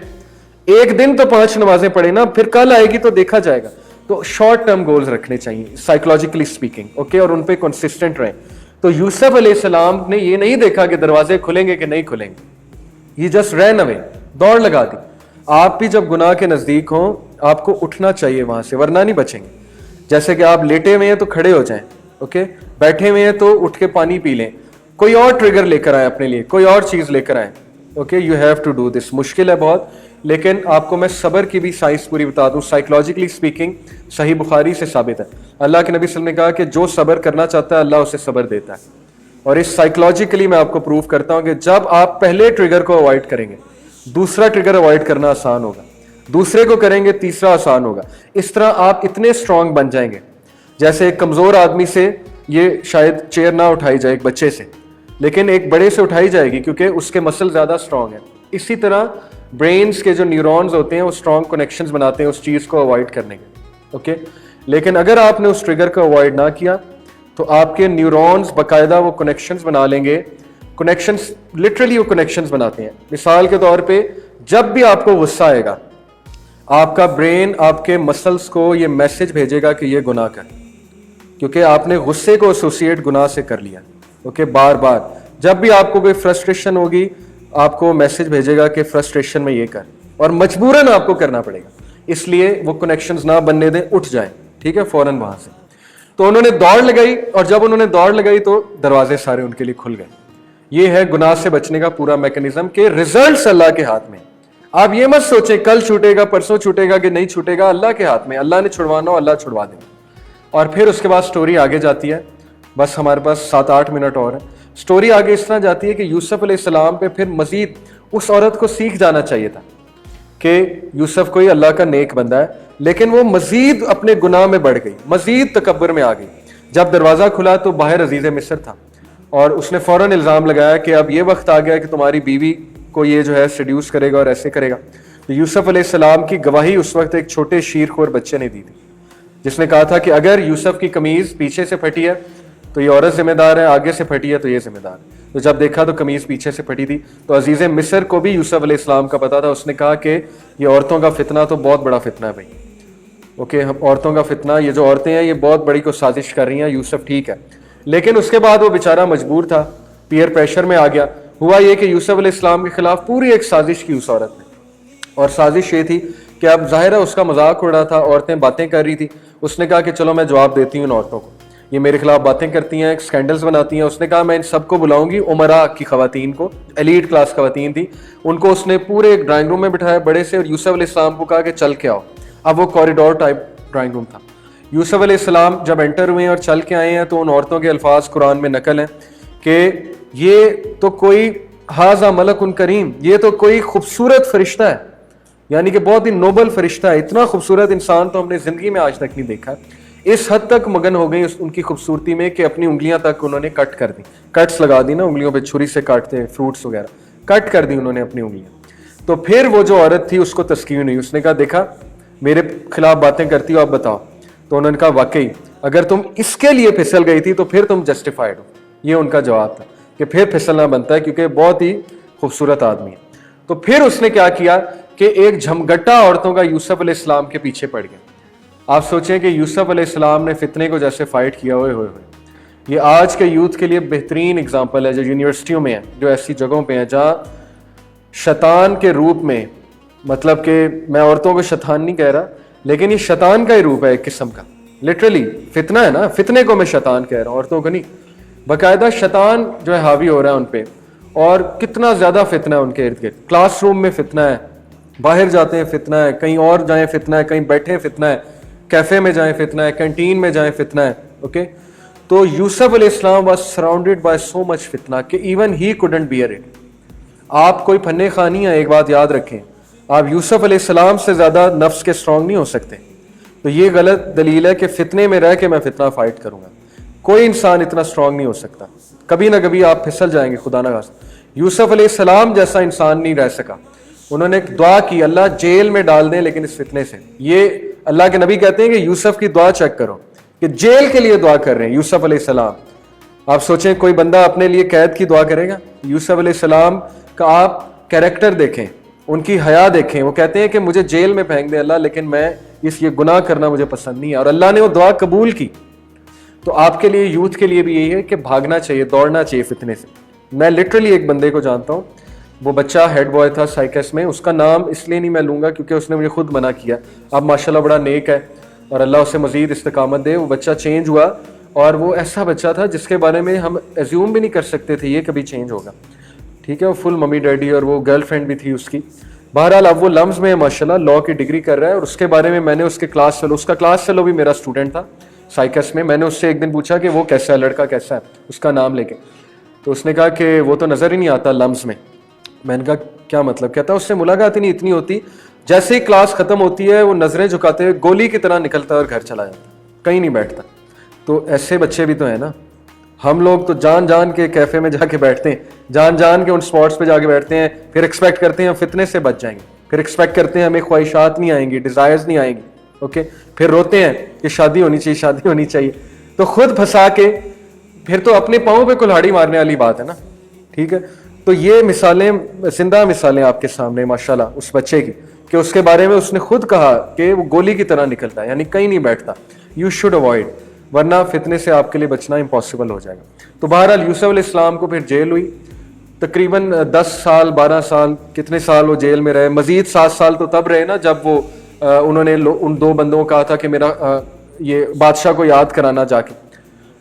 ایک دن تو 5 نمازیں پڑھیں نا, پھر کل آئے گی تو دیکھا جائے گا. تو شارٹ ٹرم گولز رکھنے چاہیے سائیکولوجیکلی اسپیکنگ, اوکے, اور ان پہ کنسسٹنٹ رہیں. تو یوسف علیہ السلام نے یہ نہیں دیکھا کہ دروازے کھلیں گے کہ نہیں کھلیں گے, یہ جسٹ رین اوے, دوڑ لگا دی. آپ بھی جب گناہ کے نزدیک ہوں آپ کو اٹھنا چاہیے وہاں سے, ورنہ نہیں بچیں گے. جیسے کہ آپ لیٹے ہوئے ہیں تو کھڑے ہو جائیں, اوکے, بیٹھے ہوئے ہیں تو اٹھ کے پانی پی لیں, کوئی اور ٹریگر لے کر آئیں اپنے لیے, کوئی اور چیز لے کر آئیں, okay. You have to do this. مشکل ہے بہت, لیکن آپ کو میں صبر کی بھی سائنس پوری بتا دوں. سائیکولوجیکلی اسپیکنگ صحیح بخاری سے ثابت ہے. اللہ کے نبی صلی اللہ علیہ وسلم نے کہا کہ جو صبر کرنا چاہتا ہے اللہ اسے صبر دیتا ہے. اور اس سائیکولوجیکلی میں آپ کو پروف کرتا ہوں کہ جب آپ پہلے ٹریگر کو اوائڈ کریں گے دوسرا ٹریگر اوائڈ کرنا آسان ہوگا, دوسرے کو کریں گے تیسرا آسان ہوگا. اس طرح آپ اتنے اسٹرانگ بن جائیں گے. جیسے ایک کمزور آدمی سے یہ شاید چیئر نہ اٹھائی جائے ایک بچے سے, لیکن ایک بڑے سے اٹھائی جائے گی کیونکہ اس کے مسل زیادہ اسٹرانگ ہیں. اسی طرح برینز کے جو نیورونز ہوتے ہیں وہ اسٹرانگ کنیکشنز بناتے ہیں اس چیز کو اوائڈ کرنے کے, اوکے. لیکن اگر آپ نے اس ٹریگر کو اوائڈ نہ کیا تو آپ کے نیورونز باقاعدہ وہ کنیکشنز بنا لیں گے. کنیکشنز لٹرلی وہ کنیکشنز بناتے ہیں. مثال کے طور پہ جب بھی آپ کو غصہ آئے گا آپ کا برین آپ کے مسلز کو یہ میسج بھیجے گا کہ یہ گناہ کر, کیونکہ آپ نے غصے کو ایسوسیٹ گناہ سے کر لیا, اوکے. بار بار جب بھی آپ کو کوئی فرسٹریشن ہوگی آپ کو میسج بھیجے گا کہ فرسٹریشن میں یہ کر, اور مجبوراً آپ کو کرنا پڑے گا. اس لیے وہ کنیکشنز نہ بننے دیں, اٹھ جائیں, ٹھیک ہے, فوراً وہاں سے. تو انہوں نے دوڑ لگائی, اور جب انہوں نے دوڑ لگائی تو دروازے سارے ان کے لیے کھل گئے. یہ ہے گناہ سے بچنے کا پورا میکنزم کہ ریزلٹس اللہ کے ہاتھ میں. آپ یہ مت سوچیں کل چھوٹے گا پرسوں چھوٹے گا کہ نہیں چھوٹے گا, اللہ کے ہاتھ میں. اللہ نے چھڑوانا ہو اللہ چھڑوا دے. اور پھر اس کے بعد سٹوری آگے جاتی ہے. بس ہمارے پاس 7-8 منٹ اور ہیں. سٹوری آگے اس طرح جاتی ہے کہ یوسف علیہ السلام پہ پھر مزید اس عورت کو سیکھ جانا چاہیے تھا کہ یوسف کوئی اللہ کا نیک بندہ ہے, لیکن وہ مزید اپنے گناہ میں بڑھ گئی, مزید تکبر میں آ گئی. جب دروازہ کھلا تو باہر عزیز مصر تھا, اور اس نے فوراً الزام لگایا کہ اب یہ وقت آ گیا کہ تمہاری بیوی کو یہ جو ہے سیڈیوس کرے گا اور ایسے کرے گا. تو یوسف علیہ السلام کی گواہی اس وقت ایک چھوٹے شیر خور بچے نے دی تھی, جس نے کہا تھا کہ اگر یوسف کی قمیض پیچھے سے پھٹی ہے تو یہ عورت ذمہ دار ہے, آگے سے پھٹی ہے تو یہ ذمہ دار ہے. تو جب دیکھا تو قمیض پیچھے سے پھٹی تھی. تو عزیز مصر کو بھی یوسف علیہ السلام کا پتا تھا. اس نے کہا کہ یہ عورتوں کا فتنہ تو بہت بڑا فتنہ ہے بھائی, اوکے, عورتوں کا فتنہ, یہ جو عورتیں ہیں یہ بہت بڑی کو سازش کر رہی ہیں. یوسف ٹھیک ہے, لیکن اس کے بعد وہ بیچارہ مجبور تھا, پیئر پریشر میں آ گیا. ہوا یہ کہ یوسف علیہ السلام کے خلاف پوری ایک سازش کی اس عورت نے, اور سازش یہ تھی کہ اب ظاہر ہے اس کا مذاق اڑ رہا تھا, عورتیں باتیں کر رہی تھی. اس نے کہا کہ چلو میں جواب دیتی ہوں ان عورتوں کو, یہ میرے خلاف باتیں کرتی ہیں, اسکینڈلز بناتی ہیں. اس نے کہا میں ان سب کو بلاؤں گی, عمرا کی خواتین کو, ایلیٹ کلاس خواتین تھی, ان کو اس نے پورے ایک ڈرائنگ روم میں بٹھایا بڑے سے, اور یوسف علیہ السلام کو کہا کہ چل کے آؤ. اب وہ کوریڈور ٹائپ ڈرائنگ روم تھا. یوسف علیہ السلام جب انٹر ہوئے ہیں اور چل کے آئے ہیں تو ان عورتوں کے الفاظ قرآن میں نقل ہیں کہ یہ تو کوئی ھذا ملک کریم, یہ تو کوئی خوبصورت فرشتہ ہے, यानी कि बहुत ही नोबल फरिश्ता है, इतना खूबसूरत इंसान तो हमने ज़िंदगी में आज तक नहीं देखा। इस हद तक मगन हो गई उनकी खूबसूरती में कि अपनी उंगलियां तक उन्होंने कट कर दी, कट्स लगा दी ना, उंगलियों पे छुरी से काटते हैं फ्रूट्स वगैरह, कट कर दी उन्होंने अपनी उंगलियां। तो फिर वो जो औरत थी उसको तस्कीन हुई, उसने कहा देखा मेरे खिलाफ बातें करती हो, आप बताओ। तो उन्होंने कहा वाकई अगर तुम इसके लिए फिसल गई थी तो फिर तुम जस्टिफाइड हो। ये उनका जवाब था कि फिर फिसलना बनता है क्योंकि बहुत ही खूबसूरत आदमी है। तो फिर उसने क्या किया कि एक झमगट्टा औरतों का यूसुफ अलैहिस्सलाम के पीछे पड़ गया। आप सोचें कि यूसुफ अलैहिस्सलाम ने फितने को जैसे फाइट किया हुए ये आज के यूथ के लिए बेहतरीन एग्जाम्पल है जो यूनिवर्सिटियों में है, जो ऐसी जगहों पे है जहाँ शैतान के रूप में, मतलब कि मैं औरतों को शैतान नहीं कह रहा, लेकिन ये शैतान का ही रूप है एक किस्म का, लिटरली फितना है ना, फितने को मैं शैतान कह रहा हूँ, औरतों को नहीं। बाकायदा शैतान जो है हावी हो रहा है उन पे, और कितना ज्यादा फितना है उनके इर्द गिर्द। क्लासरूम में फितना है, बाहर जाते हैं फितना है, कहीं और जाएं फितना है, कहीं बैठे फितना है, कैफे में जाएं फितना है, कैंटीन में जाएं फितना है। ओके, तो यूसुफ अलैहिस्सलाम was surrounded by so much फितना कि even he couldn't bear it. आप कोई फन्ने खानी है, एक बात याद रखें, आप यूसुफ अलैहिस्सलाम से ज्यादा नफ्स के स्ट्रांग नहीं हो सकते। तो ये गलत दलील है कि फितने में रह के मैं फितना फाइट करूंगा। कोई इंसान इतना स्ट्रांग नहीं हो सकता, कभी ना कभी आप फिसल जाएंगे, खुदा ना खास्ता। यूसुफ अलैहिस्सलाम जैसा इंसान नहीं रह सका। उन्होंने एक दुआ की, अल्लाह जेल में डाल दें लेकिन इस फितने से। ये अल्लाह के नबी कहते हैं कि यूसुफ की दुआ चेक करो कि जेल के लिए दुआ कर रहे हैं यूसुफ अलैहिस्सलाम। आप सोचें कोई बंदा अपने लिए कैद की दुआ करेगा? यूसुफ अलैहिस्सलाम का आप कैरेक्टर देखें, उनकी हया देखें। वो कहते हैं कि मुझे जेल में फेंक दे अल्लाह, लेकिन मैं ये गुनाह करना मुझे पसंद नहीं है, और अल्लाह ने वो दुआ कबूल की। तो आपके लिए, यूथ के लिए भी यही है कि भागना चाहिए, दौड़ना चाहिए फितने से। मैं लिटरली एक बंदे को जानता हूँ, वो बच्चा हेड बॉय था साइकस में, उसका नाम इसलिए नहीं मैं लूँगा क्योंकि उसने मुझे खुद मना किया। अब माशाल्लाह बड़ा नेक है और अल्लाह उसे मज़ीद इस्तिकामत दे। वो बच्चा चेंज हुआ, और वो ऐसा बच्चा था जिसके बारे में हम एज्यूम भी नहीं कर सकते थे ये कभी चेंज होगा। ठीक है, वो फुल मम्मी डैडी, और वो गर्लफ्रेंड भी थी उसकी। बहरहाल अब वो लम्स में माशाल्लाह लॉ की डिग्री कर रहा है, और उसके बारे में मैंने उसके क्लास फेलो, उसका क्लास फेलो भी मेरा स्टूडेंट था साइकस में। मैंने उससे एक दिन पूछा कि वो कैसा है, लड़का कैसा है, उसका नाम लेके। तो उसने कहा कि वो तो नज़र ही नहीं आता लम्स में। मैंने कहा क्या मतलब? कहता उससे मुलाकात ही नहीं इतनी होती, जैसे ही क्लास खत्म होती है वो नजरें झुकाते हुए गोली की तरह निकलता है और घर चला जाता, कहीं नहीं बैठता। तो ऐसे बच्चे भी तो है ना। हम लोग तो जान जान के कैफे में जाके बैठते हैं, जान जान के उन स्पॉट्स पे जाके बैठते हैं, फिर एक्सपेक्ट करते हैं हम फितने से बच जाएंगे, फिर एक्सपेक्ट करते हैं हमें ख्वाहिशात नहीं आएंगी, डिजायर्स नहीं आएंगी। ओके, फिर रोते हैं कि शादी होनी चाहिए, शादी होनी चाहिए। तो खुद फंसा के फिर तो अपने पाँव पे कुल्हाड़ी मारने वाली बात है ना। ठीक है, तो ये मिसालें, जिंदा मिसालें आपके सामने माशाल्लाह उस बच्चे की, कि उसके बारे में उसने खुद कहा कि वो गोली की तरह निकलता है, यानी कहीं नहीं बैठता। यू शुड अवॉइड, वरना फितने से आपके लिए बचना इम्पॉसिबल हो जाएगा। तो बहरहाल यूसुफ अलैहिस्सलाम को फिर जेल हुई, तकरीबन 10 साल 12 साल, कितने साल वो जेल में रहे। मजीद 7 साल तो तब रहे ना जब वो उन्होंने उन दो बंदों को कहा था कि मेरा ये बादशाह को याद कराना जाके।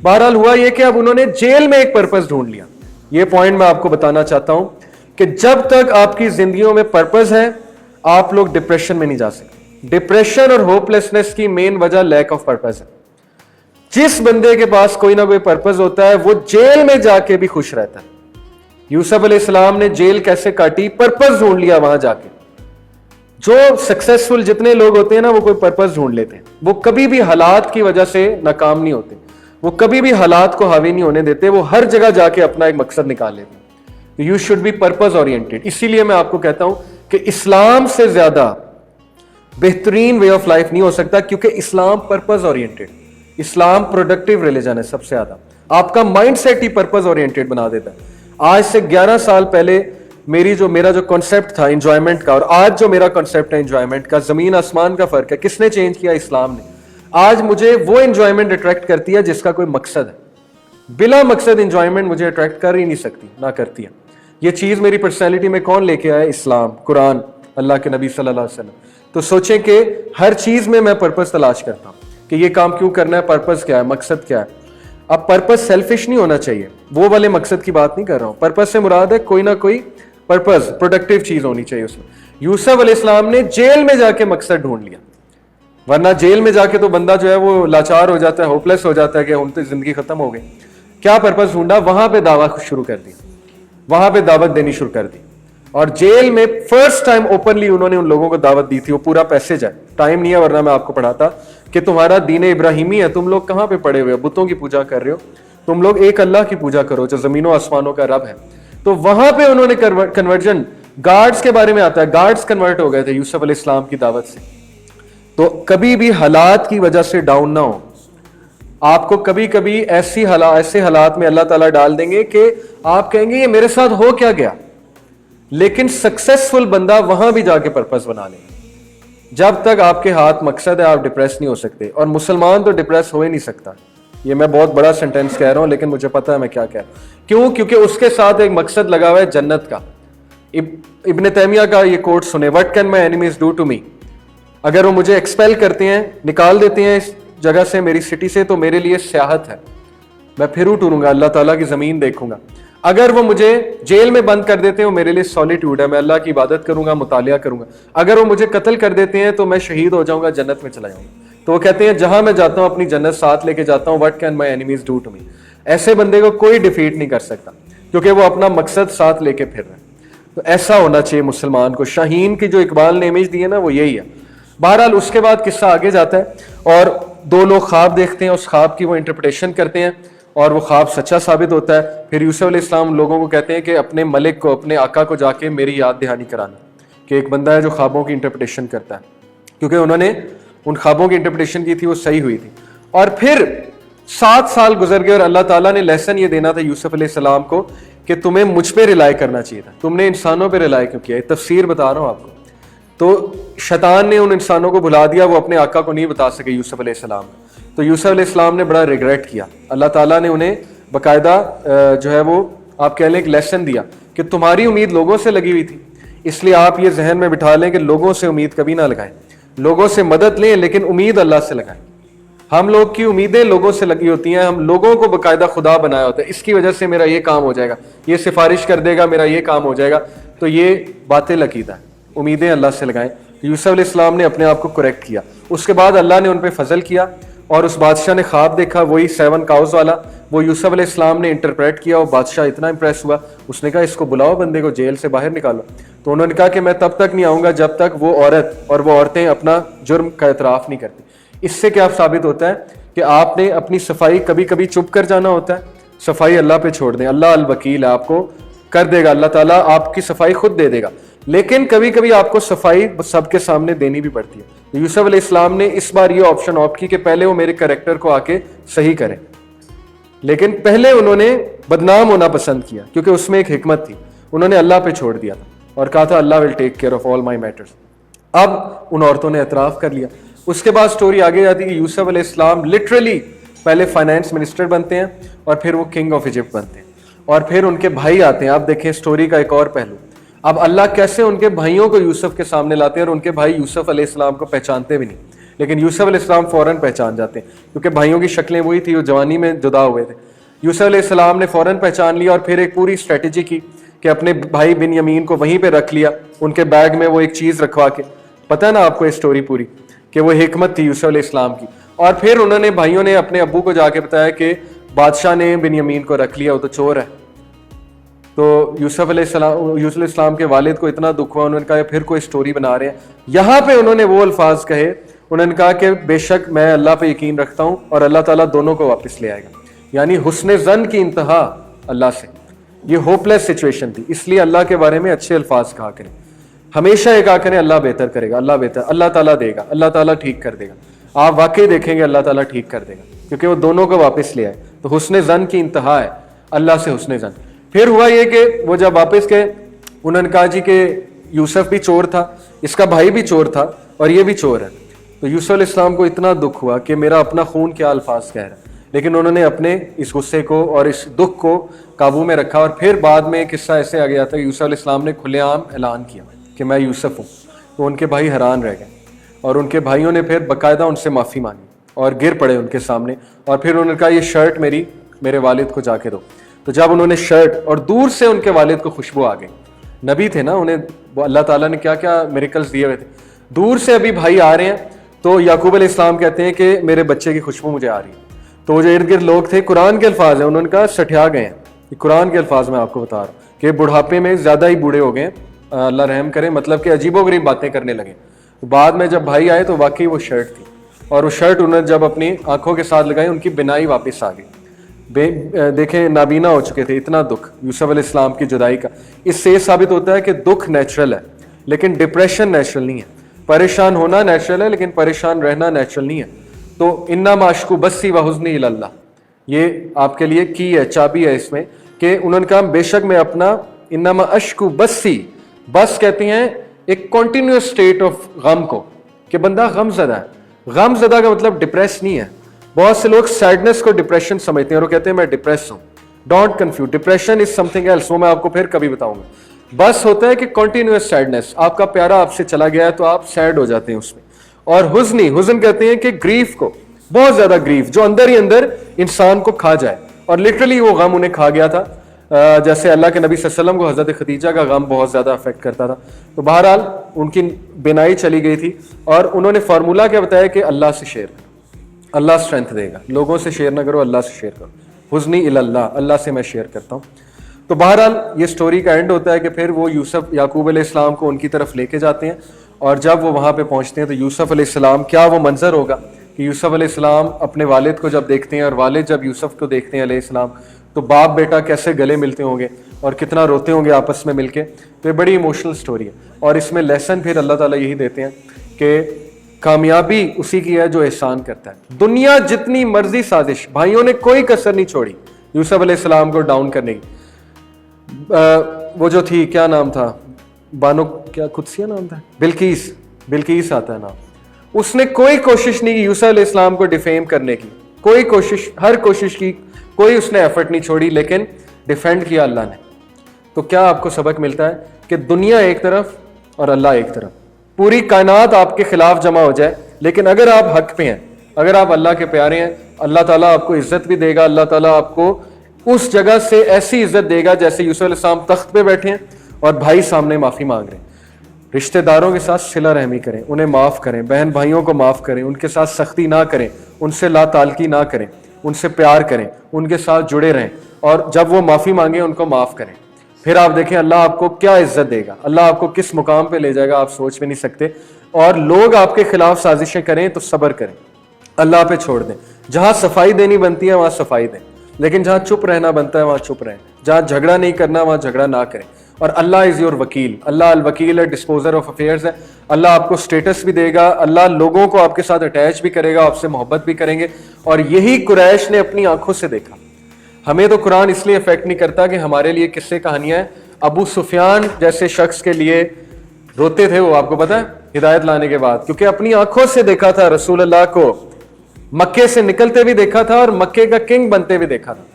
बहरहाल हुआ ये कि अब उन्होंने जेल में एक पर्पस ढूंढ लिया। ये पॉइंट मैं आपको बताना चाहता हूं कि जब तक आपकी जिंदगियों में पर्पस है, आप लोग डिप्रेशन में नहीं जा सकते। डिप्रेशन और होपलेसनेस की मेन वजह लैक ऑफ पर्पस है। जिस बंदे के पास कोई ना कोई पर्पस होता है वो जेल में जाके भी खुश रहता है। यूसुफ अलैहिस्सलाम ने जेल कैसे काटी? पर्पस ढूंढ लिया वहां जाके। जो सक्सेसफुल जितने लोग होते हैं ना, वो कोई पर्पस ढूंढ लेते हैं। वो कभी भी हालात की वजह से नाकाम नहीं होते, वो कभी भी हालात को हावी नहीं होने देते, वो हर जगह जाके अपना एक मकसद निकाल लेते हैं। You should be purpose oriented. इसीलिए मैं आपको कहता हूं कि इस्लाम से ज्यादा बेहतरीन वे ऑफ लाइफ नहीं हो सकता, क्योंकि इस्लाम पर्पस ओरिएंटेड, इस्लाम प्रोडक्टिव रिलीजन है सबसे ज्यादा। आपका माइंड सेट ही पर्पस ओरिएंटेड बना देता है। आज से 11 साल पहले मेरा जो कॉन्सेप्ट था एंजॉयमेंट का, और आज जो मेरा कॉन्सेप्ट है एंजॉयमेंट का, जमीन आसमान का फर्क है। किसने चेंज किया? इस्लाम ने। आज मुझे वो एंजॉयमेंट अट्रैक्ट करती है जिसका कोई मकसद है। बिला मकसद एंजॉयमेंट मुझे अट्रैक्ट कर ही नहीं सकती, ना करती है। ये चीज मेरी पर्सनैलिटी में कौन लेके आया? इस्लाम, कुरान, अल्लाह के नबी सल्लल्लाहु अलैहि वसल्लम। तो सोचें कि हर चीज में मैं पर्पस तलाश करता हूं कि ये काम क्यों करना है, पर्पस क्या है, मकसद क्या है। अब पर्पस सेल्फिश नहीं होना चाहिए, वो वाले मकसद की बात नहीं कर रहा हूं। पर्पस से मुराद है कोई ना कोई पर्पस, प्रोडक्टिव चीज होनी चाहिए उसमें। यूसुफ अलैहिस्सलाम ने जेल में जाके मकसद ढूंढ लिया, वरना जेल में जाके तो बंदा जो है वो लाचार हो जाता है, होपलेस हो जाता है कि हम तो जिंदगी खत्म हो गई। क्या पर्पस ढूंढा? वहां पे दावा शुरू कर दिया, वहां पे दावत देनी शुरू कर दी। اور जेल में फर्स्ट टाइम ओपनली उन्होंने उन लोगों को दावत दी थी, वो पूरा पैसेज है, टाइम नहीं है वरना मैं आपको पढ़ाता, कि तुम्हारा दीन इब्राहिमी है, तुम लोग कहाँ पे पड़े हुए हो, बुतों की पूजा कर रहे हो, तुम लोग एक अल्लाह की पूजा करो जो जमीनों आसमानों का रब है। तो वहां पे उन्होंने कन्वर्जन, गार्ड्स के बारे में आता है, गार्ड्स कन्वर्ट हो गए थे यूसुफ अलैहिस्सलाम की दावत से। तो कभी भी हालात की वजह से डाउन ना हो, आपको कभी कभी ऐसे हालात में अल्लाह ताला डाल देंगे कि आप कहेंगे ये मेरे साथ हो क्या गया, लेकिन सक्सेसफुल बंदा वहां भी जाके पर्पस बना लेगा। जब तक आपके हाथ मकसद है आप डिप्रेस नहीं हो सकते, और मुसलमान तो डिप्रेस हो ही नहीं सकता। ये मैं बहुत बड़ा सेंटेंस कह रहा हूं लेकिन मुझे पता है मैं क्या कह रहा हूं। क्यों? क्योंकि उसके साथ एक मकसद लगा हुआ है जन्नत का। इब्न तैमिया का ये कोट सुने, what can my enemies do to me, अगर वो मुझे एक्सपेल करते हैं, निकाल देते हैं इस जगह से, मेरी सिटी से, तो मेरे लिए सियाहत है, मैं फिर टूरूंगा, अल्लाह ताला की जमीन देखूंगा। अगर वो मुझे जेल में बंद कर देते हैं, वो मेरे लिए सॉलिट्यूड है, मैं अल्लाह की इबादत करूंगा, मुतालिया करूंगा। अगर वो मुझे कत्ल कर देते हैं तो मैं शहीद हो जाऊंगा, जन्नत में चला जाऊंगा। तो वो कहते हैं जहां मैं जाता हूं अपनी जन्नत साथ लेके जाता हूं, what can my enemies do to me. ऐसे बंदे को कोई डिफीट नहीं कर सकता क्योंकि वो अपना मकसद साथ लेके फिर रहे हैं। तो ऐसा होना चाहिए मुसलमान को। शाहीन की जो इकबाल ने इमेज दी है ना, वो यही है। बहरहाल उसके बाद किस्सा आगे जाता है और दो लोग ख्वाब देखते हैं, उस ख्वाब की वो इंटरप्रिटेशन करते हैं और वो ख्वाब सच्चा साबित होता है। फिर यूसुफ अलैहिस्सलाम लोगों को कहते हैं कि अपने मलिक को, अपने आका को जाके मेरी याद दहानी कराना, कि एक बंदा है जो ख्वाबों की इंटरप्रिटेशन करता है, क्योंकि उन्होंने उन ख्वाबों की इंटरप्रिटेशन की थी, वो सही हुई थी। और फिर 7 साल गुजर गए और अल्लाह ताला ने लेसन ये देना था यूसुफ अलैहिस्सलाम को कि तुम्हें मुझ पे रिलाई करना चाहिए था, तुमने इंसानों पे रिलाई क्यों किया। तफसीर बता रहा हूँ आपको। तो शैतान ने उन इंसानों को भुला दिया, वो अपने आका को नहीं बता सके यूसुफ अलैहिस्सलाम। तो यूसुफ अलैहिस्सलाम ने बड़ा रिग्रेट किया। अल्लाह ताला ने उन्हें बाकायदा जो है वो आप कह लें एक लेसन दिया कि तुम्हारी उम्मीद लोगों से लगी हुई थी, इसलिए आप ये जहन में बिठा लें कि लोगों से उम्मीद कभी ना लगाएं, लोगों से मदद लें लेकिन उम्मीद अल्लाह से लगाएं। हम लोग की उम्मीदें लोगों से लगी होती हैं, हम लोगों को बाकायदा खुदा बनाया होता है, इसकी वजह से मेरा ये काम हो जाएगा, ये सिफारिश कर देगा, मेरा ये काम हो जाएगा। तो ये बातें अकीदा है, उम्मीदें अल्लाह से लगाएं। तो यूसुफ अलैहिस्सलाम ने अपने आप को करेक्ट किया। उसके बाद अल्लाह ने उन पर फजल किया और उस बादशाह ने ख्वाब देखा, वही 7 काउज वाला, वो यूसुफ अलैहिस्सलाम ने इंटरप्रेट किया और बादशाह इतना इंप्रेस हुआ, उसने कहा इसको बुलाओ, बंदे को जेल से बाहर निकालो। तो उन्होंने कहा कि मैं तब तक नहीं आऊँगा जब तक वो औरत और वो औरतें अपना जुर्म का एतराफ़ नहीं करती। इससे क्या साबित होता है कि आपने अपनी सफाई कभी कभी चुप कर जाना होता है, सफाई अल्लाह पे छोड़ दें। अल्लाह अल वकील है, आपको कर देगा, अल्लाह ताला आपकी सफाई खुद दे देगा। लेकिन कभी कभी आपको सफाई सबके सामने देनी भी पड़ती है। तो यूसुफ अलैहिस्सलाम ने इस बार ये ऑप्शन ऑप्ट की कि पहले वो मेरे कैरेक्टर को आके सही करें, लेकिन पहले उन्होंने बदनाम होना पसंद किया क्योंकि उसमें एक हिकमत थी। उन्होंने अल्लाह पे छोड़ दिया था और कहा था अल्लाह will take care of all my matters. अब उन औरतों ने एतराफ़ कर लिया। उसके बाद स्टोरी आगे जाती है कि यूसुफ अलैहिस्सलाम लिटरली पहले फाइनेंस मिनिस्टर बनते हैं और फिर वो किंग ऑफ इजिप्ट बनते हैं और फिर उनके भाई आते हैं। आप देखें स्टोरी का एक और पहलू, अब अल्लाह कैसे उनके भाइयों को यूसुफ के सामने लाते हैं और उनके भाई यूसुफ अलैहिस्सलाम को पहचानते भी नहीं, लेकिन यूसुफ अलैहिस्सलाम फौरन पहचान जाते हैं क्योंकि भाइयों की शक्लें वही थी, वो जवानी में जुदा हुए थे। यूसुफ अलैहिस्सलाम ने फौरन पहचान लिया और फिर एक पूरी स्ट्रेटजी की कि अपने भाई बिन्यामीन को वहीं पे रख लिया, उनके बैग में वो एक चीज़ रखवा के। पता है ना आपको ये स्टोरी पूरी कि वो हिकमत थी यूसुफ अलैहिस्सलाम की। और फिर उन्होंने भाइयों ने अपने अब्बू को जाके बताया कि बादशाह ने बिन्यामीन को रख लिया, वो तो चोर है। तो यूसुफ अलैहिस्सलाम के वालिद को इतना दुख हुआ, उन्होंने कहा फिर कोई स्टोरी बना रहे हैं। यहाँ पे उन्होंने वो अल्फाज कहे, उन्होंने कहा कि बेशक मैं अल्लाह पे यकीन रखता हूँ और अल्लाह ताला दोनों को वापस ले आएगा। यानी हुस्न ज़न की इंतहा अल्लाह से। ये होपलेस सिचुएशन थी, इसलिए अल्लाह के बारे में अच्छे अल्फाज कहा करें, हमेशा ये कहा करें अल्लाह बेहतर करेगा, अल्लाह बेहतर, अल्लाह ताला देगा, अल्लाह ताला ठीक कर देगा। आप वाकई देखेंगे अल्लाह ताला ठीक कर देगा क्योंकि वो दोनों को वापस ले आए। तो हुस्न ज़न की इंतहा है अल्लाह से हुस्न ज़न। फिर हुआ ये कि वो जब वापस गए, उन्होंने कहा जी कि यूसुफ भी चोर था, इसका भाई भी चोर था और ये भी चोर है। तो यूसुफ अलैहिस्सलाम को इतना दुख हुआ कि मेरा अपना खून क्या अल्फाज कह रहा है, लेकिन उन्होंने अपने इस गुस्से को और इस दुख को काबू में रखा। और फिर बाद में किस्सा ऐसे आ गया था, यूसुफ अलैहिस्सलाम ने खुलेआम ऐलान किया कि मैं यूसुफ हूँ। तो उनके भाई हैरान रह गए और उनके भाइयों ने फिर बाकायदा उनसे माफ़ी मांगी और गिर पड़े उनके सामने। और फिर उन्होंने कहा ये शर्ट मेरे वालिद को जाके दो। तो जब उन्होंने शर्ट, और दूर से उनके वालिद को खुशबू आ गई, नबी थे ना, उन्हें अल्लाह ताला ने क्या क्या मिरेकल्स दिए हुए थे। दूर से अभी भाई आ रहे हैं तो याकूब अलैहिस्सलाम कहते हैं कि मेरे बच्चे की खुशबू मुझे आ रही है। तो वो जो इर्द गिर्द लोग थे, कुरान के अल्फाज हैं, उन्होंने कहा सठिया गए हैं। कुरान के अल्फाज में आपको बता रहा हूँ कि बुढ़ापे में ज़्यादा ही बूढ़े हो गए हैं, अल्लाह रहम करे, मतलब कि अजीबोगरीब बातें करने लगे। तो बाद में जब भाई आए तो वाकई वो शर्ट थी, और वो शर्ट उन्होंने जब अपनी आंखों के साथ लगाई उनकी बिनाई वापस आ गई। देखें नाबीना हो चुके थे, इतना दुख यूसुफ अलैहिस्सलाम की जुदाई का। इससे ये साबित होता है कि दुख नेचुरल है लेकिन डिप्रेशन नेचुरल नहीं है। परेशान होना नेचुरल है लेकिन परेशान रहना नेचुरल नहीं है। तो इन्ना माशकू बस्सी व हुज़्नी इलल्लाह, ये आपके लिए की है, चाबी है इसमें, कि उन्होंने कहा बेशक मैं अपना, इन्नमा अश्कु बस्सी, बस कहती हैं एक कॉन्टिन्यूस स्टेट ऑफ गम को, कि बंदा गम ज़दा है। गम ज़दा का मतलब डिप्रेस नहीं है। बहुत से लोग सैडनेस को डिप्रेशन समझते हैं और वो कहते हैं मैं डिप्रेस हूं। Don't confuse, depression is something else, वो मैं आपको फिर कभी बताऊंगा। बस होता है कि कॉन्टिन्यूस सैडनेस, आपका प्यारा आपसे चला गया है तो आप सैड हो जाते हैं उसमें। और हुज़्नी, हुज़्न कहते हैं कि ग्रीफ को, बहुत ज्यादा ग्रीफ जो अंदर ही अंदर इंसान को खा जाए, और लिटरली वो गम उन्हें खा गया था। जैसे अल्लाह के नबी सल्लल्लाहु अलैहि वसल्लम को हजरत खदीजा का गम बहुत ज्यादा अफेक्ट करता था। तो बहरहाल उनकी बिनाई चली गई थी और उन्होंने फार्मूला क्या बताया कि अल्लाह से शेयर करो, अल्लाह स्ट्रेंथ देगा। लोगों से शेयर ना करो, अल्लाह से शेयर करो। हुज़्नी इलल्लाह, अल्लाह से मैं शेयर करता हूँ। तो बहरहाल ये स्टोरी का एंड होता है कि फिर वो यूसुफ याकूब अलैहिस्सलाम को उनकी तरफ लेके जाते हैं, और जब वो वहाँ पे पहुँचते हैं तो यूसुफ अलैहिस्सलाम, क्या वो मंजर होगा कि यूसुफ अलैहिस्सलाम अपने वालिद को जब देखते हैं और वालिद जब यूसुफ को देखते हैं अलैहिस्सलाम, तो बाप बेटा कैसे गले मिलते होंगे और कितना रोते होंगे आपस में मिलके। तो ये बड़ी इमोशनल स्टोरी है, और इसमें लेसन फिर अल्लाह ताला यही देते हैं कि कामयाबी उसी की है जो एहसान करता है। दुनिया जितनी मर्जी साजिश, भाइयों ने कोई कसर नहीं छोड़ी यूसुफ अलैहिस्सलाम को डाउन करने की। वो जो थी, क्या नाम था, बानो, क्या कुदसिया नाम था, बिल्किस, बिल्किस आता है नाम। उसने कोई कोशिश नहीं की यूसुफ अलैहिस्सलाम को डिफेम करने की, कोई कोशिश, हर कोशिश की, कोई उसने एफर्ट नहीं छोड़ी, लेकिन डिफेंड किया अल्लाह ने। तो क्या आपको सबक मिलता है कि दुनिया एक तरफ और अल्लाह एक तरफ, पूरी कायनात आपके खिलाफ जमा हो जाए, लेकिन अगर आप हक पे हैं, अगर आप अल्लाह के प्यारे हैं, अल्लाह ताला आपको इज्जत भी देगा। अल्लाह ताला आपको उस जगह से ऐसी इज्जत देगा जैसे यूसुफ अलैहिस्सलाम तख्त पे बैठे हैं और भाई सामने माफी मांग रहे हैं। रिश्तेदारों के साथ सिला रहमी करें, उन्हें माफ करें, बहन भाइयों को माफ करें, उनके साथ सख्ती ना करें, उनसे ला ताल्लुकी ना करें, उनसे प्यार करें, उनके साथ जुड़े रहें, और जब वो माफी मांगे उनको माफ करें। फिर आप देखें अल्लाह आपको क्या इज्जत देगा, अल्लाह आपको किस मुकाम पे ले जाएगा आप सोच भी नहीं सकते। और लोग आपके खिलाफ साजिशें करें तो सब्र करें, अल्लाह पे छोड़ दें। जहां सफाई देनी बनती है वहां सफाई दें, लेकिन जहां चुप रहना बनता है वहां चुप रहें। जहां झगड़ा नहीं करना वहां झगड़ा ना करें। और अल्लाह इज योर वकील, अल्लाह अल वकील है, डिस्पोजर ऑफ अफेयर्स है। अल्लाह आपको स्टेटस भी देगा, अल्लाह लोगों को आपके साथ अटैच भी करेगा, आपसे मोहब्बत भी करेंगे। और यही कुरैश ने अपनी आंखों से देखा। हमें तो कुरान इसलिए अफेक्ट नहीं करता कि हमारे लिए किस्से कहानियां हैं। अबू सुफियान जैसे शख्स के लिए रोते थे वो, आपको पता है, हिदायत लाने के बाद, क्योंकि अपनी आंखों से देखा था रसूल अल्लाह को, मक्के से निकलते भी देखा था और मक्के का किंग बनते भी देखा था।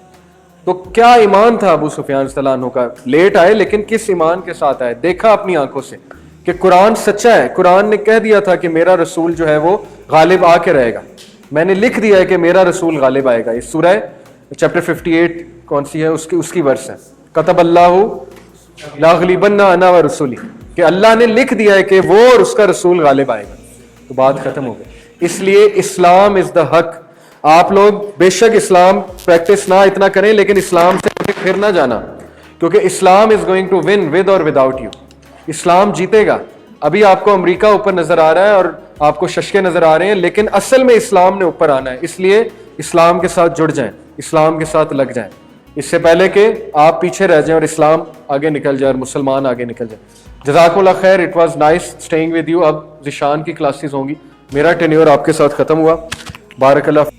तो क्या ईमान था अबू सुफियान रज़ियल्लाहु अन्हु का। लेट आए लेकिन किस ईमान के साथ आए, देखा अपनी आंखों से कि कुरान सच्चा है। कुरान ने कह दिया था कि मेरा रसूल जो है वो गालिब आके रहेगा। मैंने लिख दिया है कि मेरा रसूल गालिब आएगा। इस सूरह चैप्टर 58 कौन सी है, उसकी वर्स है, कतबल्लाहु ला गलिबन्ना अना व रसूली, कि अल्लाह ने लिख दिया है कि वो और उसका रसूल गालिब आएगा। तो बात खत्म हो गई। इसलिए इस्लाम इज द हक। आप लोग बेशक इस्लाम प्रैक्टिस ना इतना करें, लेकिन इस्लाम से फिर ना जाना, क्योंकि इस्लाम is going to win with और विदाउट यू। इस्लाम जीतेगा। अभी आपको अमेरिका ऊपर नजर आ रहा है और आपको शशके नजर आ रहे हैं, लेकिन असल में इस्लाम ने ऊपर आना है। इसलिए इस्लाम के साथ जुड़ जाएं, इस्लाम के साथ लग जाएं, इससे पहले कि आप पीछे रह जाएं और इस्लाम आगे निकल जाए और मुसलमान आगे निकल जाए। जज़ाकुमुल्लाह खैर, it was nice staying with you. अब ज़िशान की क्लासेस होंगी, मेरा टेन्योर आपके साथ खत्म हुआ। बारकल्लाह।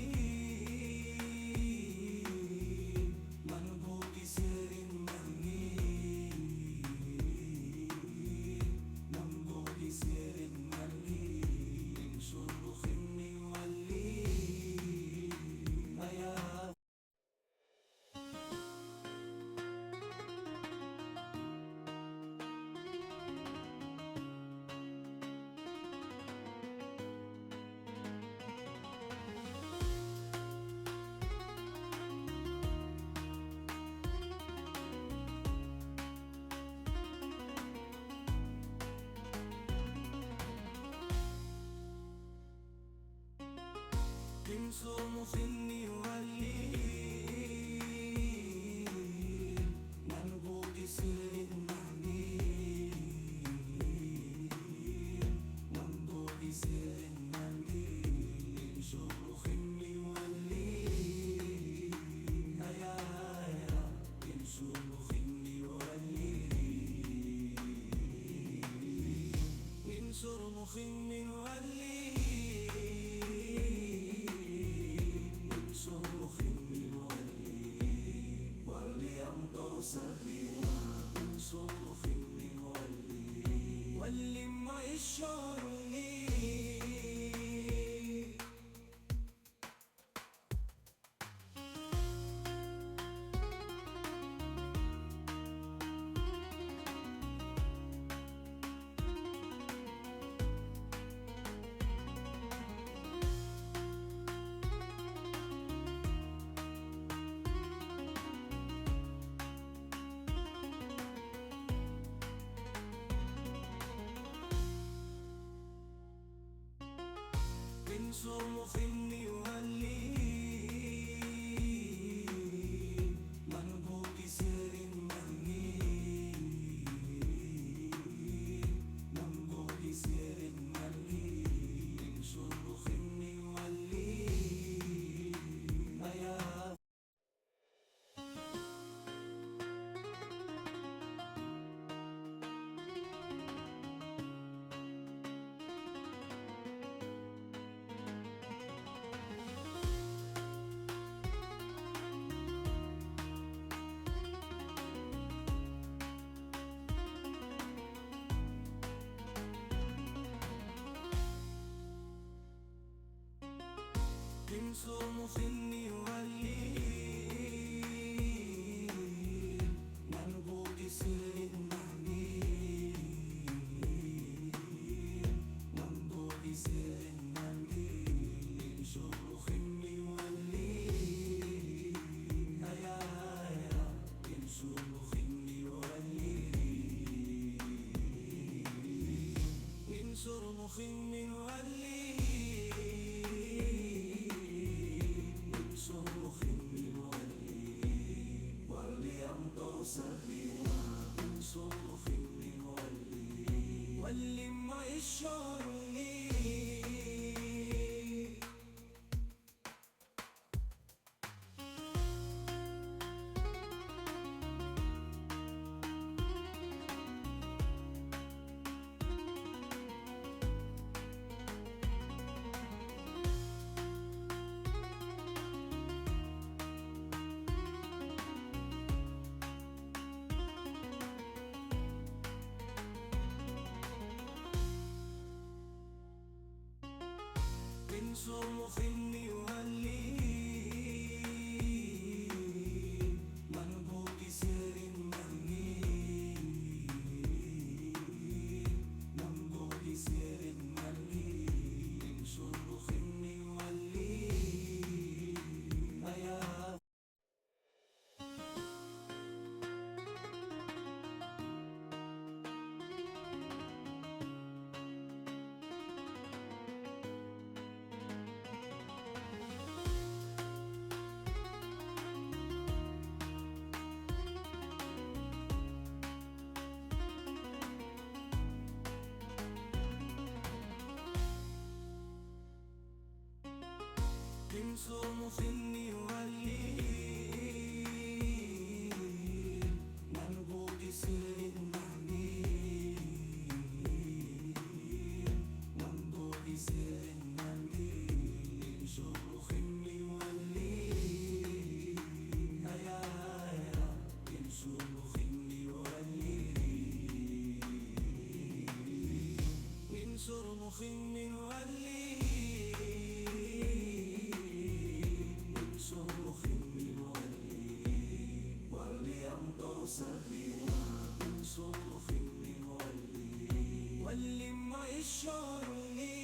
Somos in صرخ يولي منبوط سر مهين منبوط سر مهين صرخ يولي يا من صرخ يولي منبوط سر مهين منبوط سر مهين صرخ يولي يا من صرخ يولي من صرخ يولي صرخ يولي وليمطر سبيلا من صرخ يولي ولما يشعرني من صرخ يولي منبوط سر مهين منبوط سر مهين صرخ يولي يا من صرخ يولي منبوط سر مهين منبوط سر مهين صرخ يولي يا من صرخ يولي من صرخ يولي صرخ يولي وليمطر سبيلا من صرخ يولي ولما يشعرني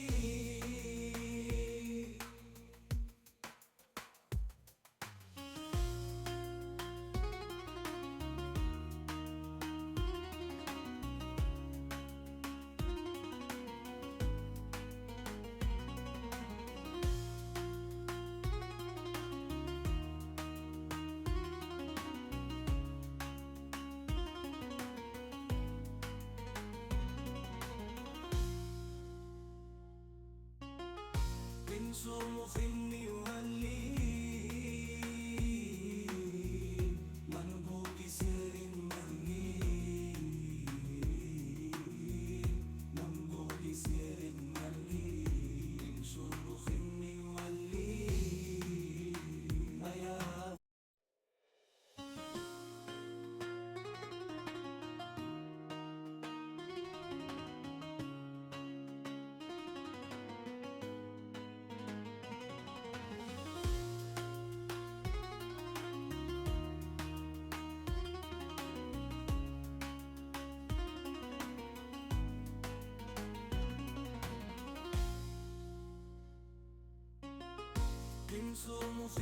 من صرخ يولي منبوط سر مهين منبوط سر مهين صرخ يولي يا من صرخ